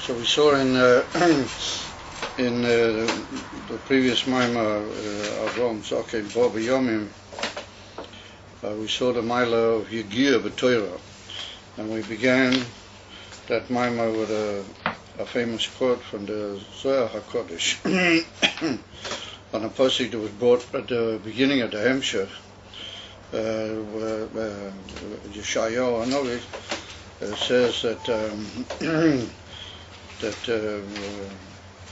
So we saw in in the previous Maimah Avram Zokein Baba Yomim, we saw the Maila of Yegiyah B'Torah, and we began that Maimah with a famous quote from the Zohar HaKodesh on a pasuk that was brought at the beginning of the Hemshech, where Yeshayahu Hanavi says that that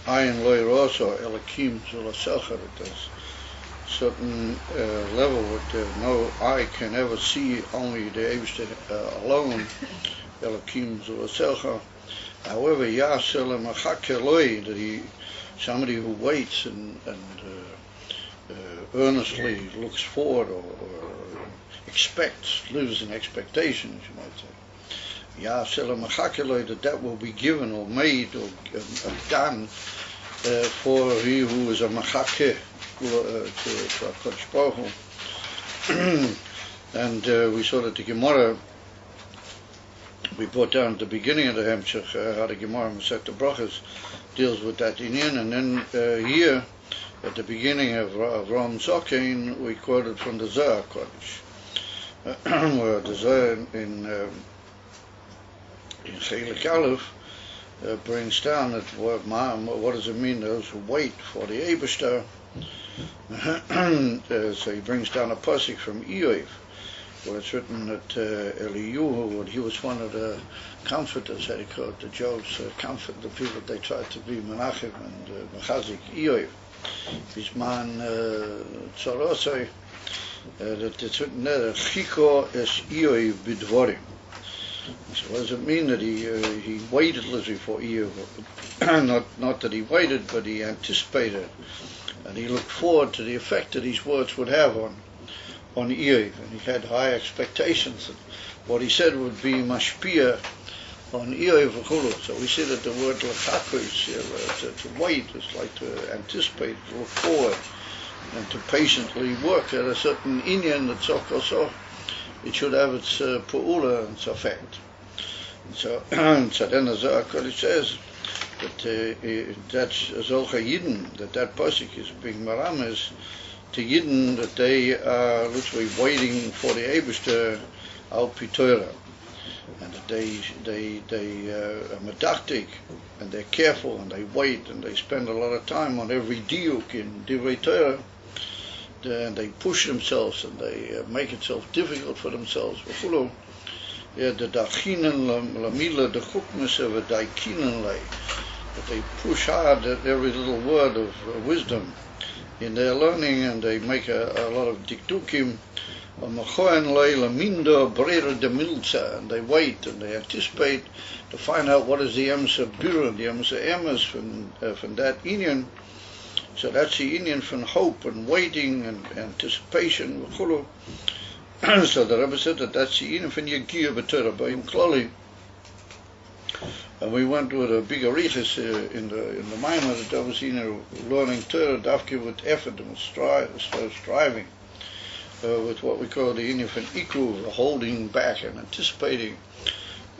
Ayin Lo Yiroso Elokim Zulasecha, that there's a certain level that no eye can ever see, only the Eibishter alone, Elokim Zulasecha. However, Yasel Machake Loi, that somebody who waits and earnestly looks forward or expects, lives in expectations, you might say. Yasel Machake Loi, that will be given or made or done for he who is a Machake to HaKadosh Baruch Hu. And we saw that the Gemara, we brought down at the beginning of the Hemshech, how the Gemara Masechet Brachos deals with that inyan, and then here at the beginning of Avram Zokein we quoted from the Zohar Kodesh, where the Zohar in Chelik Aleph brings down that what does it mean, those who wait for the Eibishter. So he brings down a pasuk from Iyov, where it's written that Eliyahu, he was one of the comforters, that he called the Job's comfort, the people they tried to be Menachem and Mechazik Iyov. His man Tzarosai, that it's written there, Chiko es Iyov bidvorim. So what does it mean that he waited literally for Iyov? Not that he waited, but he anticipated, and he looked forward to the effect that these words would have on Iyov, and he had high expectations that what he said would be mashpia on Iyov v'chulu. So we see that the word l'chakos, to wait, is like to anticipate, to look forward, and to patiently work at a certain inyan that so it should have its pu'ula and its effect. And so then the Zohar Kodesh says that that's Zolcha Yidden, that pasuk is being marames to Yidden, that they are literally waiting for the Eibishter al pi Torah, and that they are medactic, and they're careful, and they wait, and they spend a lot of time on every diuk in Divrei Torah, and they push themselves, and they make it difficult for themselves. The dachinen lamila the chukmese v'daikinen lei, that they push hard at every little word of wisdom in their learning, and they make a lot of dikdukim, and they wait and they anticipate to find out what is the emsa birur, the emsa emes from that inyan. So that's the inyan from hope and waiting and anticipation. So the Rebbe said that that's the inyan from Yegiyah B'Torah B'Yim Klali. And we went with a big arichas in the Maimah that was learning Torah dafke with effort and striving, with what we call the inyan from Ikuv, holding back and anticipating,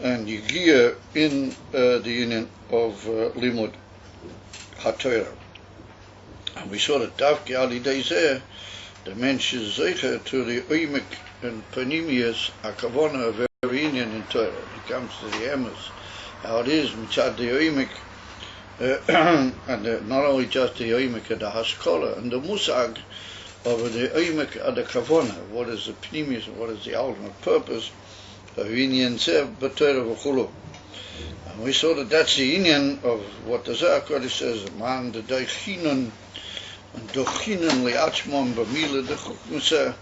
and Yegiyah in the inyan of Limud HaTorah. And we saw that dafke al yidei zeh, the mensch is zeicher to the oimek and panimius akavona of every inyan in Torah. He comes to the emes, how it is mitzad the oimek, and not only just the oimek and the haskola and the musag of the oimek and the kavona, what is the panimius and what is the ultimate purpose of inyan zeh b'Torah v'chulu. And we saw that that's the inyan of what the Zohar Kodesh says, man the deichinon and dochinen liatzmon b'mila de chukmese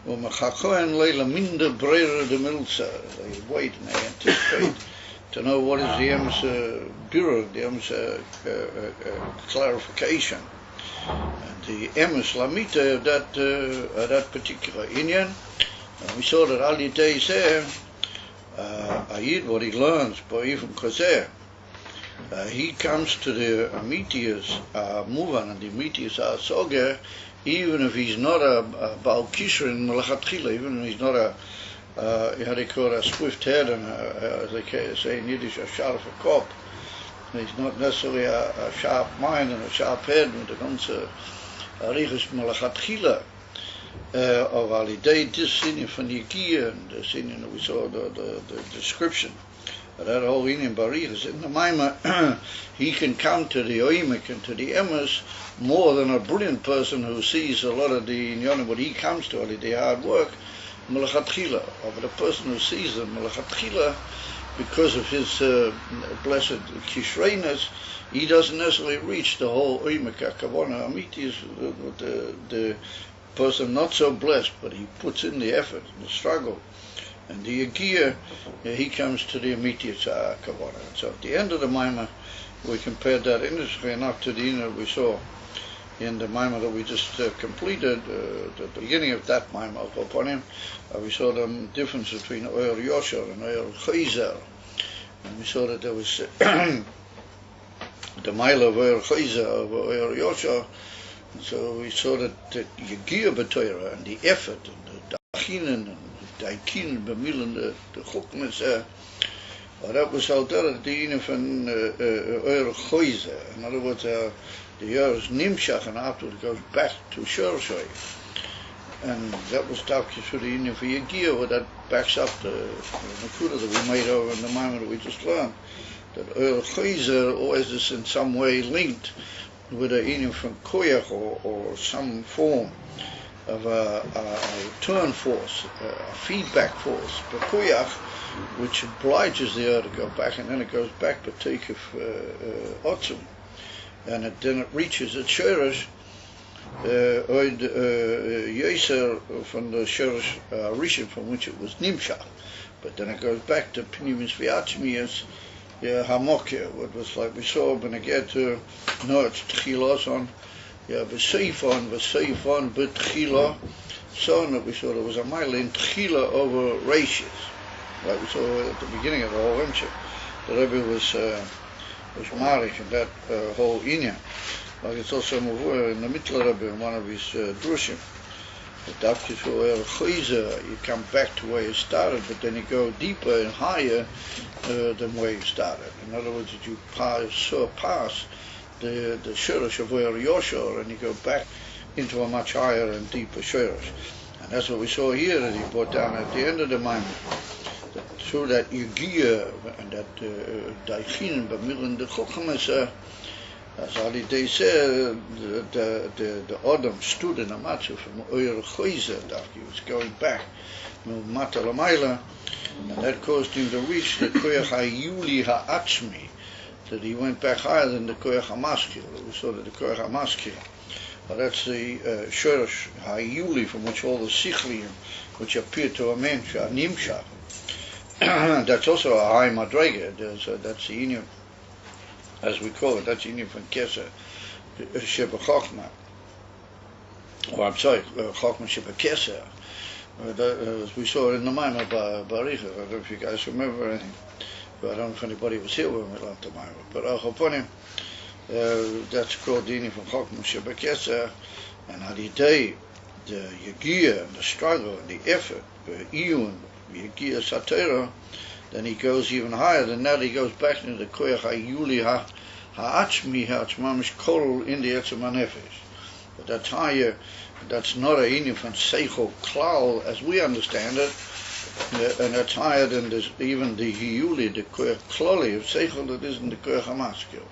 u'mechakohen leila minda breira de milsa. They wait and they anticipate to know what is the emsa birur, the emsa clarification, and the emes lamita of that particular inyan. And we saw that al yidei zeh, ayid what he learns, but even kozer, he comes to the Amitius Muvan and the Amitius Soger, even if he's not a Baal Kishrin Melachatchila, even if he's not a how they call it, a swift head and as they say in Yiddish, a sharp kop, He's not necessarily a sharp mind and a sharp head when it comes to Arichas Malachatchila. Of al idei this sin from Yegia and the sin that we saw the description of that whole in Barichas in the Maimah. He can come to the Oimik and to the Emes more than a brilliant person who sees a lot of the Inyanim, what he comes to, all the hard work, Malachatchila. But a person who sees the Malachatchila, because of his blessed Kishreinas, he doesn't necessarily reach the whole Oimik HaKavana. Amiti is the person not so blessed, but he puts in the effort, the struggle, and the Yegia, he comes to the Amiti HaKavana. So at the end of the Maimah, we compared that interestingly enough to the inner we saw in the Maimah that we just completed, the beginning of that Maimah upon him. We saw the difference between Oyer Yosher and Oyer Chayzer, and we saw that there was the mile of Oyer Chayzer over Oyer Yosher. So we saw that the Yegia B'Torah and the effort and the Dachinen and the Daikin B'Milan, the Chuknes, that was held out at the Ine van Oyer Chayzer. In other words, the Yer is Nimshach, and afterwards it goes back to Shorshoi. And that was Tavkis for the Ine for Yegia, where that backs up the Nakuda that we made over in the Maimah that we just learned. That Oyer Chayzer always is in some way linked with a Ine from Koyach or some form of a return force, a feedback force, but Koyach, which obliges the earth to go back, and then it goes back to take of Otzum, and then it reaches its Sheresh, Oid Yeser from the Sheresh Rishon from which it was Nimshach, but then it goes back to Pnimis V'Atzmiyas, Hamokia, what was like we saw when I get to no, it's Tchilos on, V'Seifon, B'Tchila, so that we saw there was a mile in Tchila over Rashis. Like we saw at the beginning of the whole Rimshah, the Rebbe was married in that whole Inya. Like it's also in the Mittler Rebbe in one of his drushim. You come back to where you started, but then you go deeper and higher than where you started. In other words, you surpass the Shurish of Oyer Yosher, and you go back into a much higher and deeper Shurish. And that's what we saw here that he brought down at the end of the Maimah. Through that Yegia and that Daichin B'Milan the Chokhamas, as Ali Day said, the Adam stood in a matzah from Oyer Chayzer, he was going back Mata Lamaila, and that caused him to reach the Koyach HaYuli HaAtzmi, that he went back higher than the Koyach HaMaskil. We saw that the Koyach HaMaskil, that's the Shorosh HaYuli from which all the Sichlim, which appear to a man, Nimshach. That's also a high madrega. That's the union, as we call it. That's the union from Keser Sheba Chokma. Or I'm sorry, Chokma Sheba Keser. As we saw in the Maimah Barichas. I don't know if you guys remember anything, but I don't know if anybody was here when we learned the Maimah. But Achoponim, that's called the union from Chokma Sheba Keser, and Halidei, the Yegia and the struggle and the effort, Iyun. Yegia Satera, then he goes even higher than that. He goes back into the Koyach HaYuli HaAtzmi HaAtzmamish Kol in the Etzem HaNefesh. But that's higher. That's not a Inyan from Seichel Klal as we understand it, and that's higher than even the Hiyuli, the Koyach Kloli of Seichel that isn't the Koyach HaMaskil.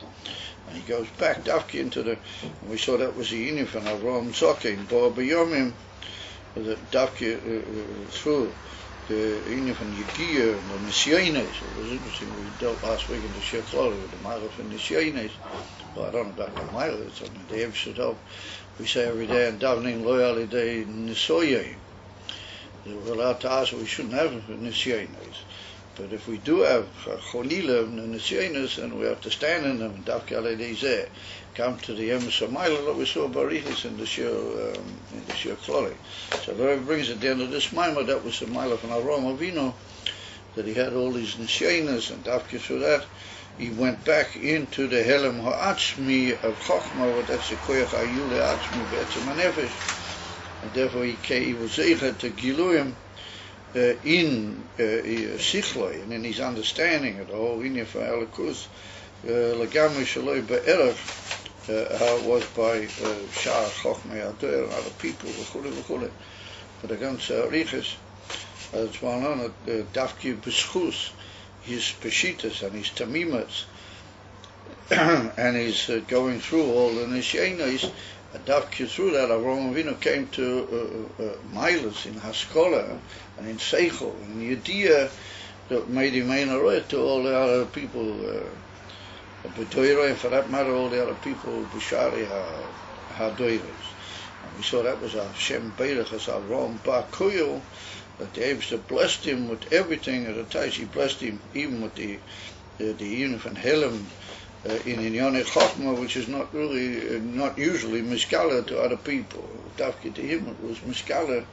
And he goes back Dafki into the. And we saw that was the Inyan from Avram Zokin, Bo B'Yomim, the Dafki through the Inyan from Yegia and the Nisyones. It was interesting, we dealt last week in the Shir Kloli with the Milo from Nisyones. Well, I don't know about the Milo, it's on the Dev Shadov. We say every day in davening loyally day Nisoyim. We're allowed to ask, we shouldn't have Nisyones. But if we do have Chonila and Nisyones, then we have to stand in them and Dafki Alei come to the Emes of Milo that we saw Barichas in the Shir Kloli. So the Rebbe brings at the end of this Maimah, that was the Milo from Avraham Avinu, that he had all these Nisyones, and Dafki through that, he went back into the Helem HaAtzmi of Chochmah, that's the Koyach HaYuli HaAtzmi Be'etzem HaNefesh, and therefore he was Zeichet to Giluyim, in Sichloi and in his understanding of the whole Inyan for Elikus, Lagami Shaloi Be'erach, how it was by Shah Chochmei Adoyer and other people, v'chule. But against Arichas, it's well known that Dafki B'schus, his Peshitas and his Tamimas, and he's going through all the Nishenis, Dafki through that, Avraham Avinu came to Milas in Haskola and in Seichel and in Yediyah that made him Ein to all the other people, B'Toiro, and for that matter, all the other people, B'Shari HaDoiros. And we saw that was Hashem Beirach as Avraham Bar Koyel, that the Eibster blessed him with everything at the time. He blessed him even with the Yunif and Helem in Inyane Chachma, which is not usually Miskala to other people. Dafki to him it was Miskala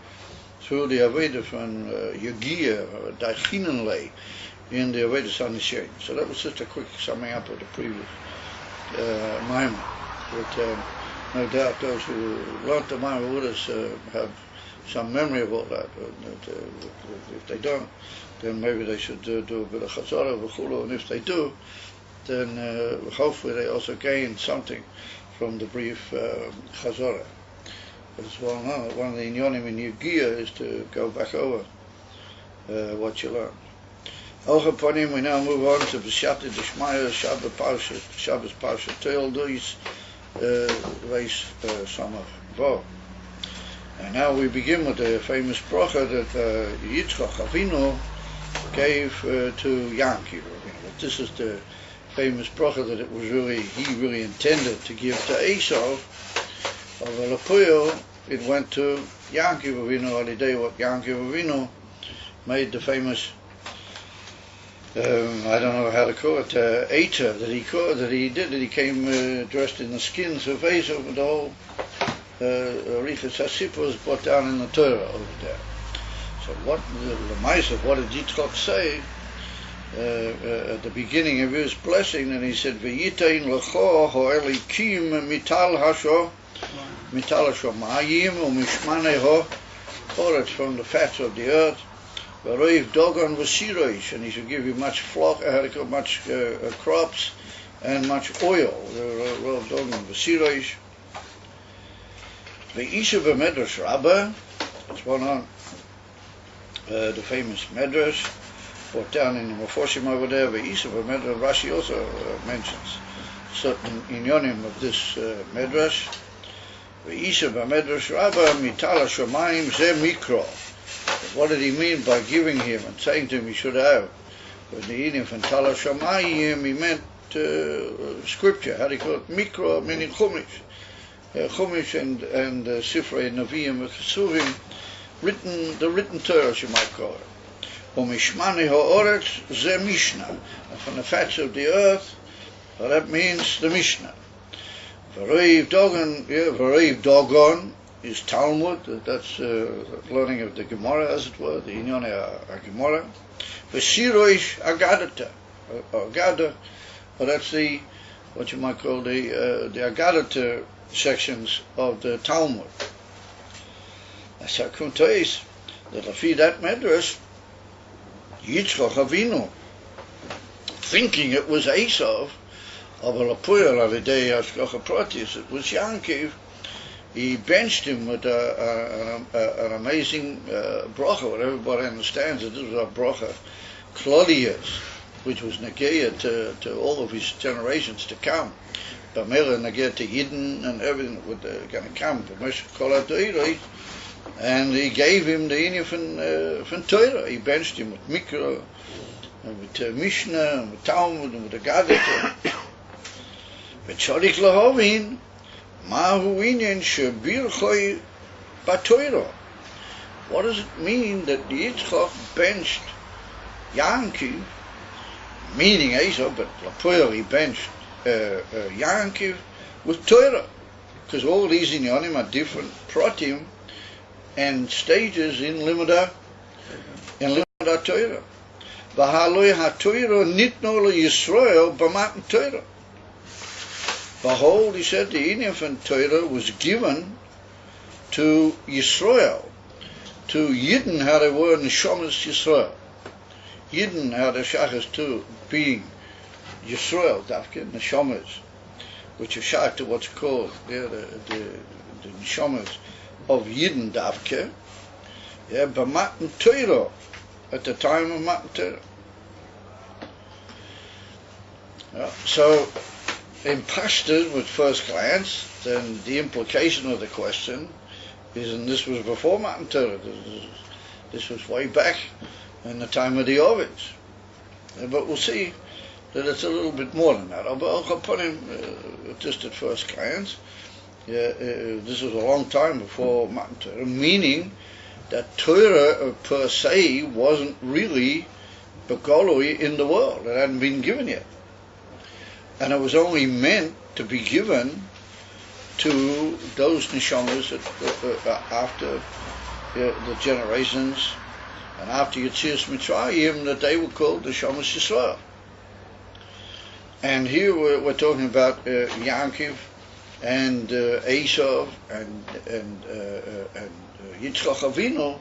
through the Aveda from Yagia, Daichinenlei, in the Aveda Sanishen. So that was just a quick summing up of the previous Maimon. But no doubt those who learnt the Maimon with us have some memory of all that. If they don't, then maybe they should do a bit of Chazorah, V'chulu, and if they do, then hopefully they also gain something from the brief Chazorah. As well known, one of the Inyonim in Yugia is to go back over what you learned. Ochaponim, we now move on to B'Shatta D'Shmaya, Shabbos Parsha Teil Duis, Reis Samach Vo. And now we begin with the famous bracha that Yitzchak Avinu gave to Yankiv. This is the famous bracha that he really intended to give to Esau. Of Alapuyo, it went to Yankiv Avinu, Alidei what Yankiv Avinu made the famous, I don't know how to call it, Eiter that he came dressed in the skins of Esau with the whole Arichas HaSipur was brought down in the Torah over there. So what the Maisa, what did Yitzchak say at the beginning of his blessing? And he said, "V'yitein lecho ho'elikim mital hasho ma'ayim u'mishmaneho oretz from the fats of the earth v'roiv dogon v'siroish, and he should give you much flock, much crops and much oil. Roiv dogon v'siroish." The Isha Medrash Rabbah, it's one on the famous Medrash, brought down in the Mefoshim over there. The Isha Medrash, Rashi also mentions certain inyonim of this Medrash. The Isha Medrash Rabbah, Mitala Shomayim Ze Mikro. What did he mean by giving him and saying to him he should have? With the Inim from Tala Shomayim, he meant scripture. How do you call it? Mikro, meaning Chumash. Chumash and Sifrei Nevi'im and Chesuvim, the written Torah, you might call it. Umishmani ha'oretz ze Mishnah, and from the fats of the earth, well, that means the Mishnah. V'reiv Dogon is Talmud, that's learning of the Gemara, as it were, the Inyone Gemara. V'siroish Agadata, Agada, well, that's the, what you might call the Agadata sections of the Talmud. As I come to is that Lafi that Medrash, Yitzchak Avinu, thinking it was Esav, of a Lapuyal of the day Ashkocha Protis, it was Yankiv, he benched him with an amazing bracha, what everybody understands that this was a bracha, Claudius, which was Negeah to all of his generations to come. Bamela Negeah to Yidden and everything that was going to come. And he gave him the Inyan from Torah. He benched him with Mikra, and with Mishnah, and with Talmud, and with the Gadat. But Shodik Lahovin, Mahu Inyan Shebirchoi Batoira. What does it mean that the Yitzchak benched Yankiv, meaning Esau, but Lapoil he benched Yankiv with Torah? Because all these inyanim are different pratim and stages in Limud Torah. V'haloi ha-Torah nitno Yisrael b'matan Torah. Behold, he said, the Inyan from Torah was given to Yisrael, to Yidden how they were Neshamas Yisrael. Yidden how they're shachas to being Yisrael, Dafke, Neshamas, which are shach to what's called the Neshamas of Yidden Dafke, but Matan Torah, at the time of Matan Torah. So, in Pashtus, with first glance, then the implication of the question is, and this was before Matan Torah, this was way back in the time of the Ovids. But we'll see that it's a little bit more than that. I'll put him just at first glance. This was a long time before Matan Torah, meaning that Torah per se wasn't really begolui in the world. It hadn't been given yet. And it was only meant to be given to those neshamas after the generations and after Yetzias Mitzrayim, that they were called neshamas Yisrael. And here we're talking about Yaakov and Esau and Yitzchak Avinu.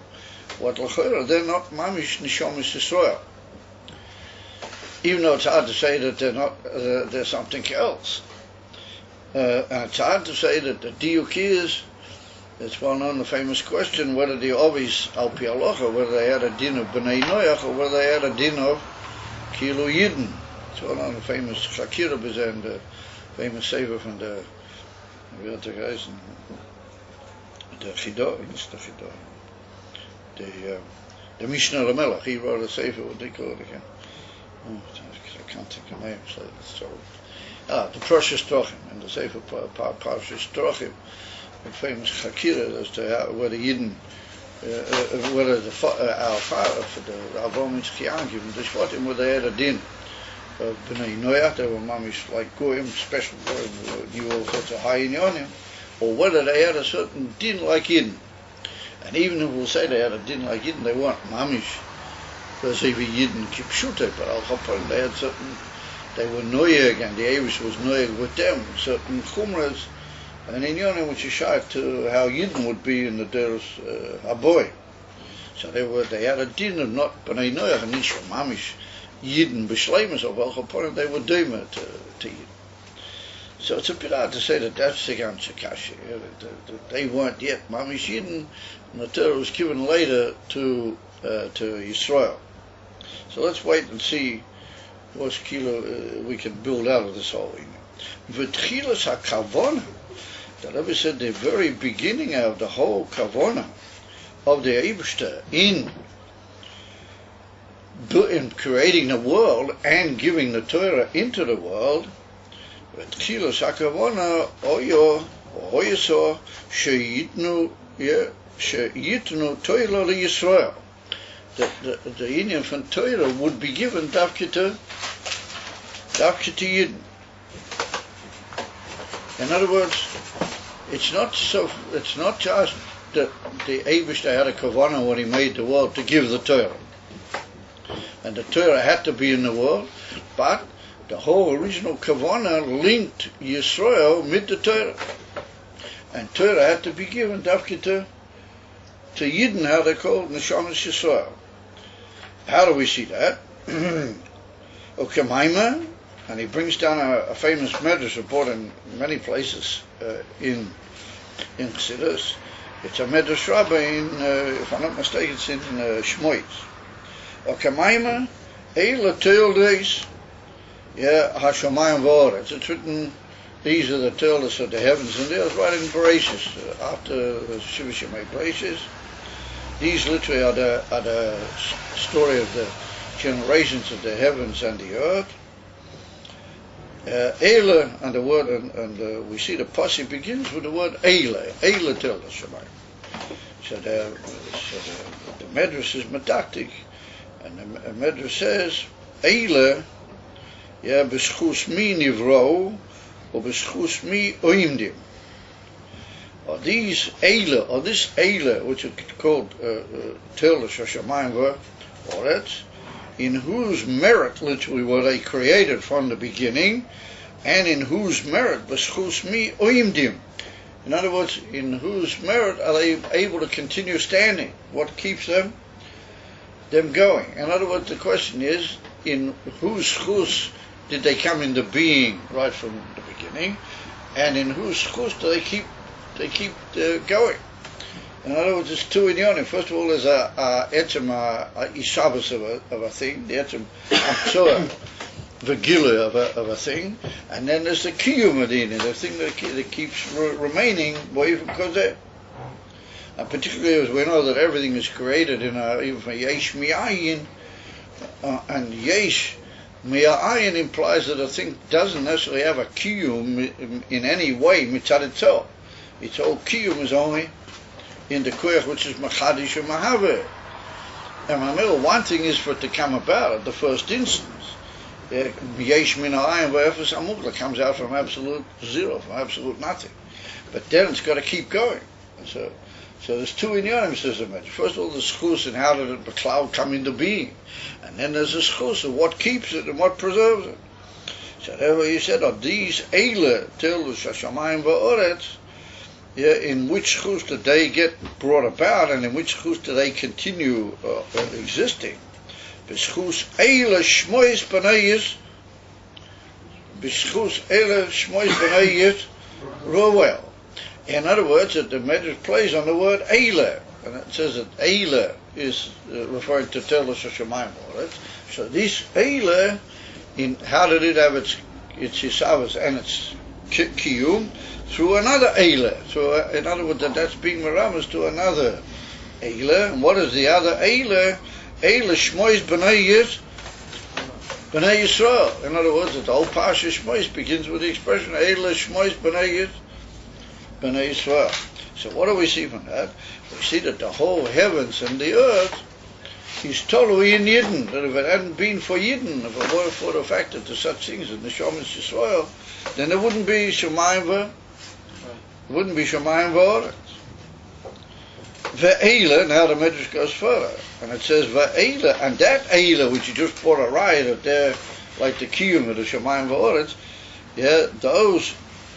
What l'chora, they're not mamish neshamas Yisrael. Even though it's hard to say that they're not, they're something else. And it's hard to say that the diuk is, it's well known, the famous question, whether the Ovis al pi halacha, whether they had a din of Bnei Noach, or whether they had a din of Kilu Yidden. It's well known, the famous Chakira Bezen, the famous sefer from the Chidor, the Mishnah Lamelech, he wrote a sefer, what they call it again. I can't think of the name, so the Parshas Trochim, and the Sefer Parshas Trochim, the famous Chakira as to whether Yidden, whether our father, for the Avram Yitzchak Yaakov and the Shvatim, whether they had a din of Bnei Noach, they were mamish like Goyim, special Goyim, who knew all sorts of high inyonim, or whether they had a certain din like Yidden. And even if we'll say they had a din like Yidden, they weren't mamish. Because even Yidden Kipshute, but Al-Chapon, they had certain, they were noyeg, and the Avish was noyeg with them, certain chumras, and inyonim which is shy to how Yidden would be in the Deros Haboy. So they had a din of not B'nai Noach, and Nisha Mamish, Yidden B'Shleimus of Al-Chapon, they were doima to Yidden. So it's a bit hard to say that that's the Ganze Kashi. They weren't yet Mamish Yidden, and the Torah was given later to Yisrael. So let's wait and see what kilo we can build out of this whole thing. V'tchilas hakavona, the Rebbe said the very beginning of the whole kavona of the Eibishter in creating the world and giving the Torah into the world, v'tchilas hakavona oyo sheyitnu Torah liyisrael. The Indian from Torah would be given dafke to Yidden. In other words, it's not just that the Eibishter had a kavanah when he made the world to give the Torah, and the Torah had to be in the world, but the whole original kavanah linked Yisrael with the Torah, and Torah had to be given dafke to Yidden, how they're called Neshamas Yisrael. How do we see that? Ukemaima, and he brings down a famous medrash report in many places in Chassidus. It's a medrash rabbi in, if I'm not mistaken, it's in Shmoyis. Ukemaima, Eila Teildes, Hashamayim V'Oretz. It's written, these are the Teildes of the heavens, and there's right in Bereshis, after Shiva Shemay Bereshis. These literally are the story of the generations of the heavens and the earth. Eile, and the word, and we see the pasuk begins with the word Eile. Eile tells us Shemayim. So the medrash is medactic, and the medrash says Eile, b'schus mi nivro, or b'schus mi oimdim. Or these Eile, or this Eile, which is called Tel Shashamayim V'Oretz, in whose merit literally were they created from the beginning, and in whose merit B'schus mi oimdim, In other words, in whose merit are they able to continue standing? What keeps them going? In other words, the question is, in whose chus did they come into being right from the beginning, and in whose chus do they keep going? In other words, there's two inyonim. First of all, there's a ishabas of a thing, the etzem hamtzua, the gila of a thing, and then there's the kiyum adina, the thing that keeps remaining because there. And particularly as we know that everything is created in even from yesh mi'ayin, and yesh mi'ayin implies that a thing doesn't necessarily have a kiyum in any way mitzad itself. Its whole kiyum is only in the koyach which is machadish and mahaver. And one thing is for it to come about at the first instance. Yesh min ha'ayin v'efes hamukla comes out from absolute zero, from absolute nothing. But then it's got to keep going. So there's two inyanim, says the Medrash. First of all, the schus and how did the cloud come into being, and then there's the schus of what keeps it and what preserves it. So therefore he said, of these eile till shashamayim va'oretz, in which chus did they get brought about, and in which chus do they continue existing? B'schus eile shmois b'nayis, b'schus eile shmois b'nayis roel. In other words, that the Medrash plays on the word eile, and it says that eile is referring to Tel Shashamayim. So this eile, how did it have its yisavas and its kiyum? Through another eile. So in other words, that's being meramas to another eile. And what is the other eile? Eile shmois b'nei Yisrael. In other words, the whole parsha shmois begins with the expression eile shmois b'nei Yisrael. So what do we see from that? We see that the whole heavens and the earth is totally in Yidden. That if it hadn't been for Yidden, if it were for the fact that there's such things in the Shomas Yisrael, then there wouldn't be Shemayim V'Oretz. Ve'eila, now the Medrash goes further, and it says Ve'eila, and that Eila, which you just brought a riot of there, like the Kiyum of the Shemayim V'Oretz, those,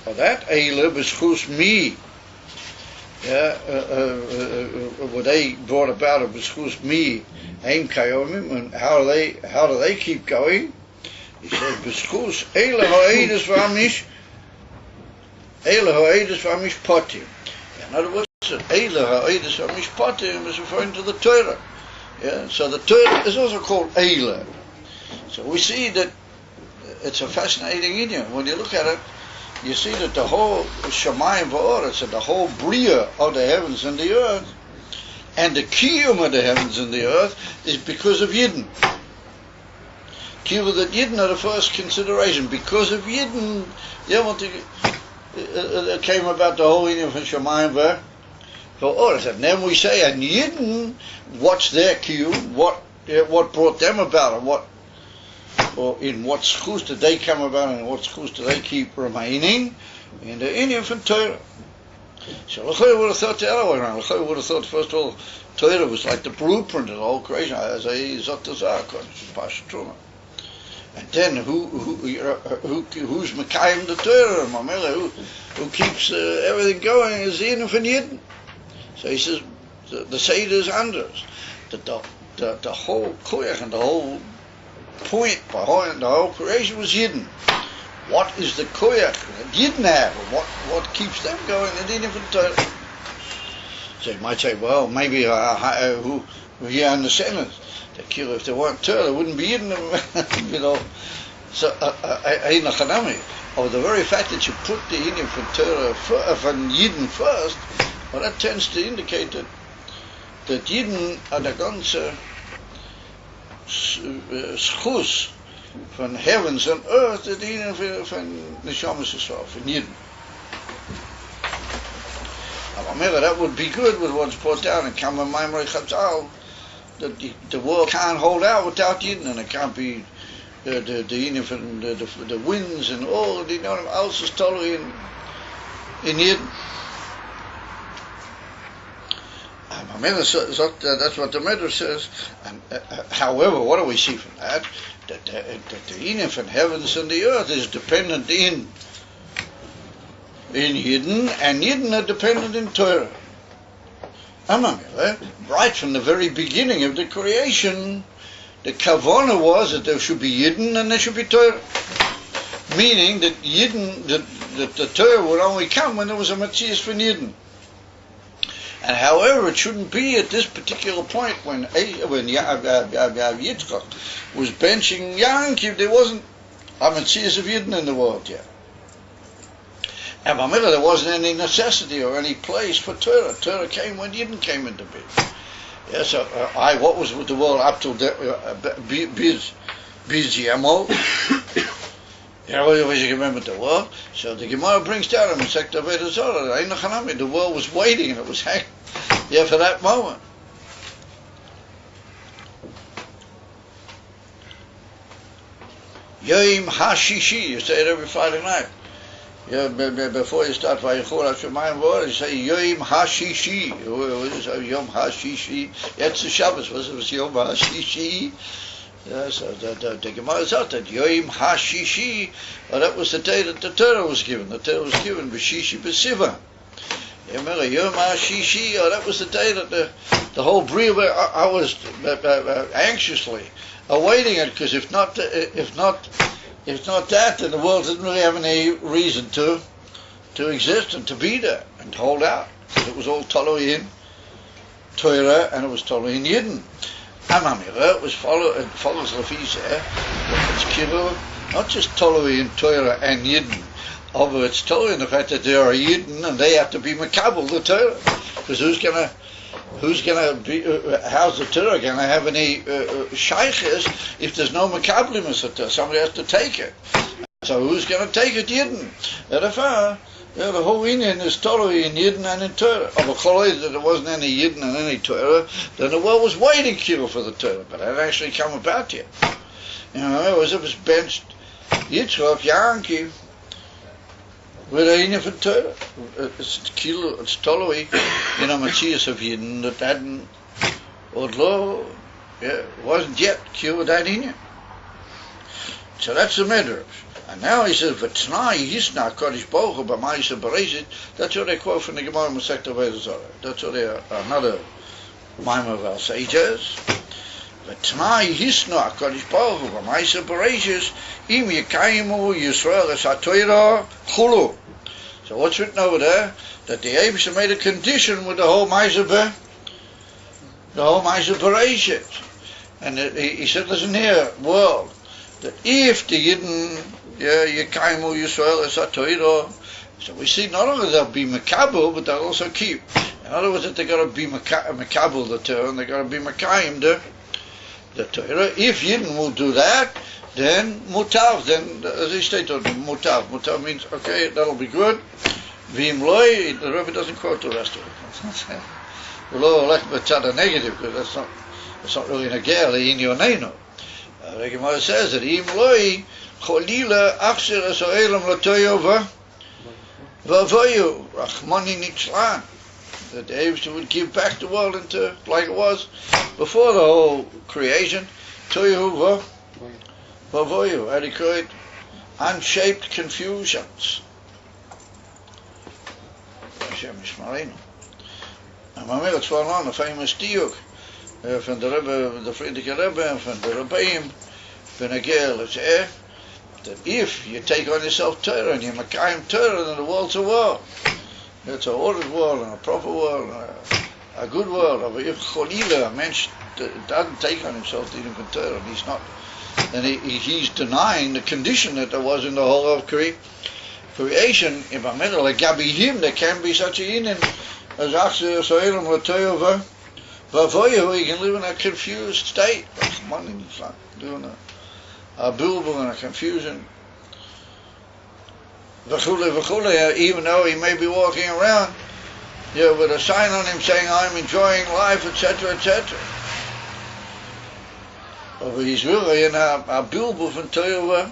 or that Eila b'schus mi, were they brought about a b'schus mi, aim kayomim, and how do they keep going? He says b'schus Eila ha'edus v'amish potim. In other words, Eila ha'edus v'amish potim is referring to the Torah. So the Torah is also called Eila. So we see that it's a fascinating idiom. When you look at it, you see that the whole Shemayim V'Oretz, and the whole Bria of the heavens and the earth, and the Kiyum of the heavens and the earth, is because of Yidden. Kiyum that Yidden are the first consideration. Because of Yidden, it came about the whole idiom from Shemayim V'Oretz. And then we say, and Yidden, what's their Kiyum? What brought them about, or in what schus did they come about, and in what schus do they keep remaining? In the Indian from Torah. So L'chai would have thought the other way around. L'chai would have thought, first of all, Torah was like the blueprint of the whole creation, as a Zotazah, according to Pasha Truma. And then who's Mekayim the Torah, Mamela, who keeps everything going is the Indian from Yidden. So he says, the Seder is under us. That the whole koyach and the whole point behind the whole creation was Yidden. What is the koyach that Yidden have? What keeps them going? They didn't even tell. So you might say, well, maybe who here understand it? If they weren't Torah, there wouldn't be Yidden. So of the very fact that you put the Yidden from Torah from Yidden first, well, that tends to indicate that Yidden are the ganze schus von heavens and earth, the Yidden von Neshamas Yisrael, von Yidden. That would be good with what's brought down in Kama Maimrei Chazal, that the world can't hold out without Yidden, and it can't be the Yidden from the winds and all, else is totally in Yidden. That's what the Medrash says. And however, what do we see from that? That the Yidden from heavens and the earth is dependent in in Yidden, and Yidden are dependent in Torah. Right from the very beginning of the creation, the kavanah was that there should be Yidden and there should be Torah. Meaning that Yidden, that the Torah would only come when there was a Metzias for Yidden. And however, it shouldn't be at this particular point when Yitzchak was benching Yankiv, there wasn't a Metzias of Yidden in the world yet. And there wasn't any necessity or any place for Torah. Torah came when Yidden came into being. Yes, what was with the world up till Biz Yamol? You remember the world? So the Gemara brings down in Masechta Avodah Zarah, the world was waiting and it was hanging for that moment. Yom HaShishi, you say it every Friday night. Before you start Vayichur HaShemayim V'Aretz, you say Yom HaShishi. Yom HaShishi. It's the Shabbos. Was it Yom HaShishi? So the Gemara is out that Yom HaShishi, that was the day that the Torah was given. The Torah was given B'Shishi B'Sivan. Yom HaShishi, that was the day that the whole Bria, I was anxiously awaiting it, because if not that, then the world didn't really have any reason to exist and to be there and to hold out. Because it was all Tolui in Torah and it was Tolui in Yidden. It was follows Lefiseh. It's Kiru, not just Tolui in Torah and Yidden, although it's Tolui in the fact that they are Yidden and they have to be Makabel the Torah. Because who's gonna be? How's the Torah gonna have any shaykhs if there's no Makablim as the Torah? Somebody has to take it. So who's gonna take it? Yidden. Therefore, the whole Indian is totally in Yidden and in Torah. Of a Choloi that there wasn't any Yidden and any Torah, then the world was waiting for the Torah, but it hadn't actually come about yet. It was benched Yitzchak, Yankiv, with a Indian for Torah. It's totally Metzias of Yidden that hadn't, wasn't yet killed with that Indian. So that's the Midrash. And now he says, "V'tnai yisna Kodesh Baruch Hu b'ma'aseh Bereshit." That's what they quote from the Gemara Masechta Avodah Zarah. That's what another mimer of our sages. "V'tnai yisna Kodesh Baruch Hu b'ma'aseh Bereshit im yikayimu Yisrael es haTorah chulu." So what's written over there? That the Eibusha made a condition with the whole Ma'aseh Bereshit, and he said, "Listen here, world, that if the Yidden Yekaimu Yisrael es haTorah," so we see not only they'll be Makabel, but they'll also keep. In other words, that they got to be Makabel the Torah, and they got to be Makayim the Torah. If Yidden will do that, then Mutav, then as he stated, Mutav. Mutav means okay, that'll be good. V'im loy, the Rebbe doesn't quote the rest of it. We'll let the negative, because that's not really Nagel in your name. The Gemara says that Im loy cholila achser es ha'olam l'toyo v'avoyu rachmani nitzlan, that the Eibusha would give back the world into like it was before the whole creation, toyu v'avoyu, adequate unshaped confusions. Hashem Yishmarenu. And it's well known, the famous diuk van de Rebbe, the Friedrich Rebbe, and van de Rebbeim, van Agel, that if you take on yourself Torah and you Makayim Torah, then the world's a world. It's an ordered world and a proper world, a good world. But if Cholila, a man doesn't take on himself the even Torah, and he's not, then he's denying the condition that there was in the whole of creation. If I'm in like Gabi him, there can be such a union as Achzer So'ilam L'Toyo V'Avoyu, he can live in a confused state. Doing a bilbul and a confusion. V'chule, even though he may be walking around with a sign on him saying, "I'm enjoying life," etc., etc. But he's really in a bilbul from Toyo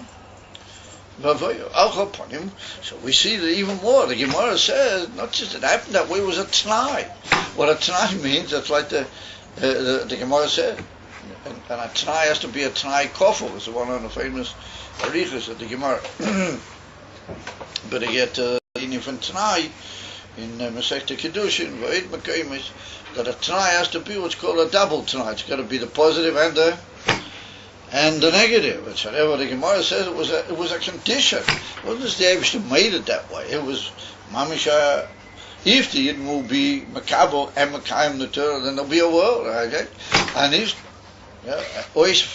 V'Avoyu. Auch upon him. So we see that even more. The Gemara says, not just it happened that way, it was a t'nai. What a t'nai means, that's like the Gemara said. And a t'nai has to be a t'nai kofel. It's the one on the famous Arichas of the Gemara. But to get in von Tanai, in Masechta Kiddushin, V'ed Mekaymis, that a Tanai has to be what's called a double Tanai. It's got to be the positive and the negative. It's whatever the Gemara says. It was a condition. It wasn't just the Eibishter made it that way. It was Mamisha. If the Yidden will be Makabel and Makayim the Torah, then there'll be a world. Okay? And he's always,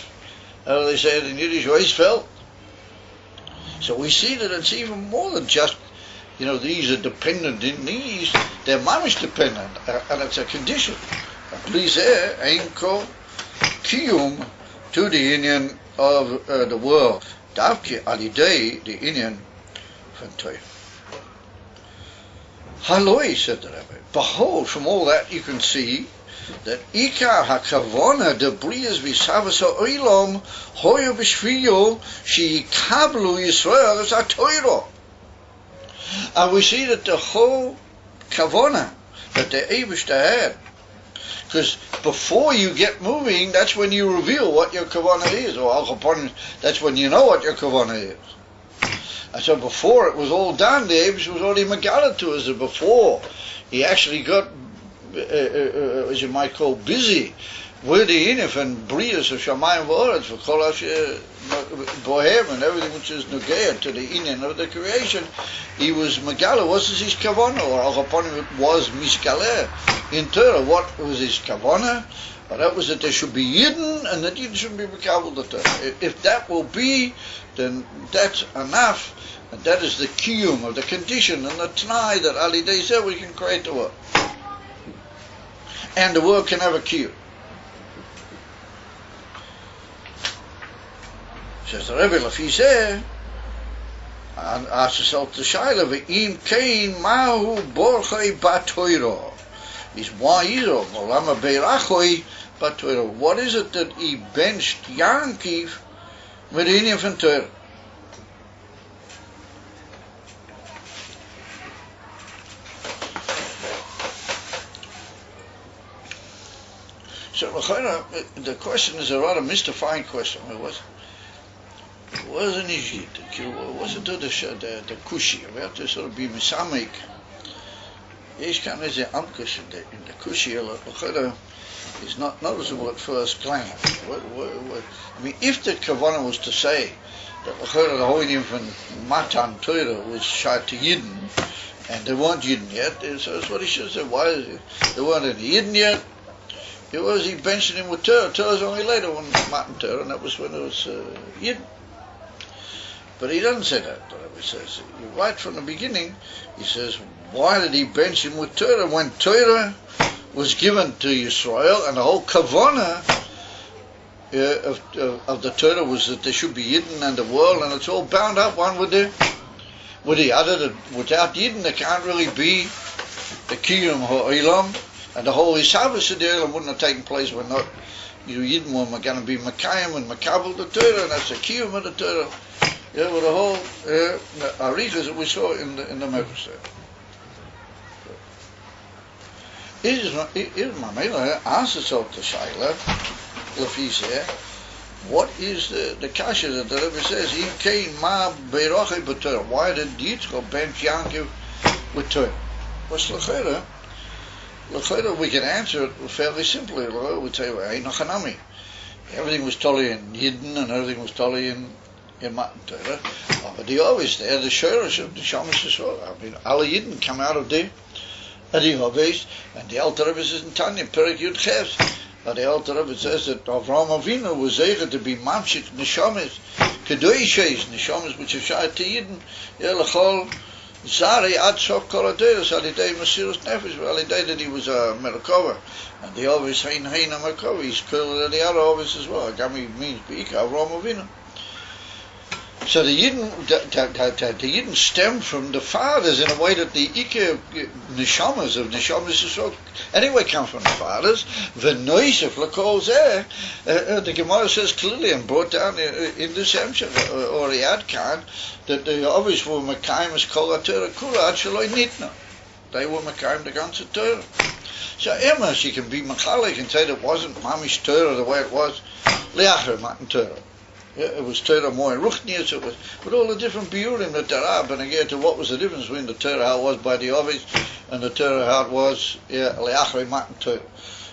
they say it in Yiddish, always felt. So we see that it's even more than just, these are dependent in these. They're mamish dependent, and it's a condition. Please, ain't called kiyum to the union of the world. Davki alidei the union from Torah. Haloi, said the Rebbe. Behold, from all that you can see that Ikar HaKavona de Brias Visavas HaOilom Hoyo B'Shviyo She'ikablu Yisrael as HaTorah. And we see that the whole Kavona that the Eibishter had, because before you get moving, that's when you reveal what your Kavona is, or Al Chaponim, that's when you know what your Kavona is. And so before it was all done, the Eibishter was already Megala to us, and before he actually got as you might call, busy with the Inif and Brias of Shamayim V'Oretz for Kol Bohem and everything which is Nugea to the Inyan of the creation. He was Megala. What is his Kavanah? Or Al Chaponim was Mishkaleh in Torah. What was his Kavanah? Well, that was that there should be Yidden and that Yidden should be Mekabel the Torah. If that will be, then that's enough. And that is the kiyum of the condition and the t'nai that Ali Day said we can create the world. And the world can have a kiyum. Says the Rebbe Lafizeh, and asks herself the Shaila, V'im kein mahu borchai batoiro. Why is it? Molama beirachoi batoiro. What is it that he benched Yankiv with the Indian from Torah? So the question is a rather mystifying question. It wasn't easy. It wasn't the kushi. We have to sort of be misamik. Each kind of amkush in the kushi is not noticeable at first glance. I mean, if the kavanah was to say that the hoinim from Matan Torah was shot to Yidden, and they weren't Yidden yet, so that's what he should say. Why is it? They weren't any Yidden yet. It was he benched him with Torah. Torah's only later when Matan Torah, and that was when it was Yidden. But he doesn't say that. He says right from the beginning. He says, why did he bench him with Torah when Torah was given to Yisrael, and the whole kavanah of the Torah was that there should be Yidden and the world, and it's all bound up one with the other. That without Yidden there can't really be the kiyum ha'olam, and the whole Yisavas of the Olam wouldn't have taken place when not Yidden were going to be Makayim and Makabel the Torah, and that's the kiyum of the Torah. Yeah, with the whole arichas that we saw in the Medrash. Mamela asks herself to Shaila, Lafizeh, what is the kasha that the Rebbe says? Im kein ma beirachai b'Torah. Why did Yitzchak bench Yankiv with Torah? What's l'chera? L'chera, we can answer it fairly simply. We say, well, ain't no chanami. Everything was totally in Yidden and everything was totally in Matan Torah. But the always there, the shorish of the Shamas Yisrael. I mean, all Yidden come out of there. And the Hoveis, and the Alter Rebbe says in Tanya, Perek Yud Ches, the Alter Rebbe says that Avraham Avinu was able to be mamshik neshamas, kedoishes neshamas which are shayat to Yidden, Yelachol Zari ad sof kol haderes alidei Mesiras Nefesh, alidei that he was a Merkava, and the Hoveis hein a Merkava. He's called the other Hoveis as well. Gami means Beika Avraham Avinu. So the Yidden stem from the fathers in a way that the Ike Neshamas of Neshamas Yisrael anyway come from the fathers. The Noisef L'Kol Zeh, the Gemara says clearly and brought down in this Hemshech or the Adkan that the others were Mekayim as Kol HaTorah Kula Ad Shaloi Nitna. They were Mekayim the ganze Torah. So Emma, she can be Mechalik and say that it wasn't Mamish Torah the way it was Leachar Matan Torah. Yeah, it was Torah more in Ruchnius, it was with all the different biurim that there are, but again to what was the difference between the Torah how it was by the Ovis and the Torah how it was le'achrei Matan Torah.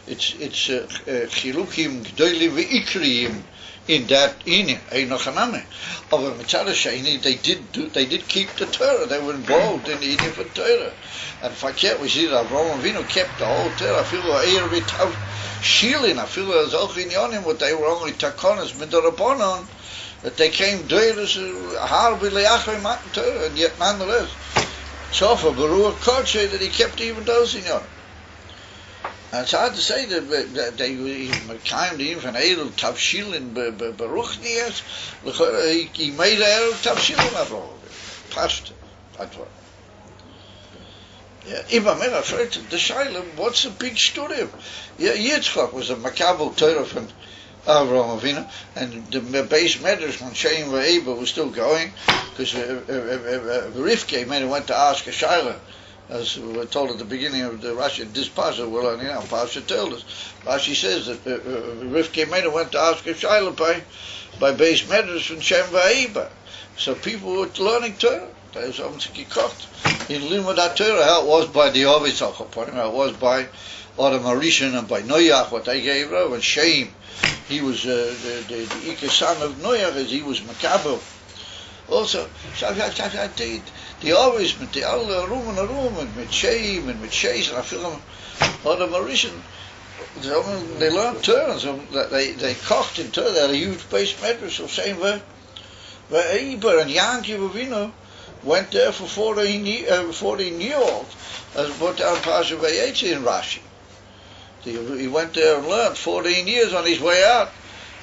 It's chilukim gdolim ve'ikriim in that inim einochaname. Aber mitzad sheni they did keep the Torah. They were involved in the inim for Torah. And fakir we see that Avraham Avinu kept the whole Torah. Afilu eir v'tav shilin. Afilu as och inyonim what they were only takonas midorabonon that they came doiras harbi le'achrei Matan Torah, and yet nonetheless sofa beruach kodshe that he kept even those inyonim. And it's hard to say that they came even Eirul Tavshilin Baruchnias. He made Eirul Tavshilin Avraham. Passed that one. Yeah, Ibn Mer referred to the Shiloh. What's the big story? Yeah, Yitzchak was a Makabel Torah from Avraham Avinu, and the base medrash on Shein Ve'eba was still going because Rivka went to ask a Shiloh. As we were told at the beginning of the Rashi, this Pasha, we're learning now, Pasha told us. Rashi says that Rivka Mena went to ask a Shiloh by base medrash from Shem Va'eba. So people were learning Torah. They was obviously gekocht in Limud HaTorah, how it was by the Ovitzach, how it was by Adam Arishan and by Noach, what they gave her, and Shem, he was the Ika son of Noach, as he was Makabel. Also, the always with the alle room and a room and with shame and with chase, and I feel them on the Mauritian. They learned Torah, so they kocht in Torah. They had a huge base medrash of same where Eber and Yankee Avinu went there for 14 years as put down Pasha Vayetzi in Rashi. He went there and learned 14 years on his way out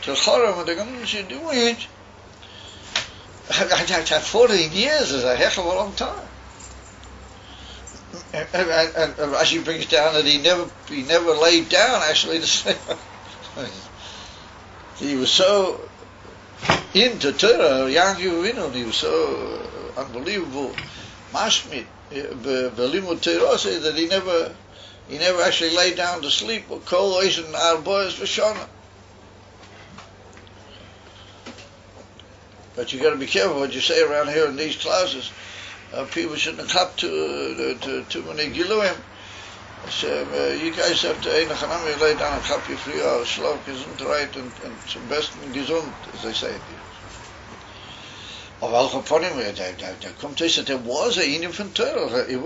to Choram, and they're going, "What you doing?" 14 years is a heck of a long time. And Rashi brings down that he never laid down actually to sleep. He was so into Torah, Yankee Avinu, he was so unbelievable mashmit belimud Torah that he never actually laid down to sleep. Kol oisin arbois v'shana. But you got to be careful what you say around here in these classes. People shouldn't clap to too many giluim. So you guys have to einachanami lay down and clap your 3 hours slow, isn't right, and some best gesund, as they say. Of welke ponim, there kommt es that there was a inim von Torah. It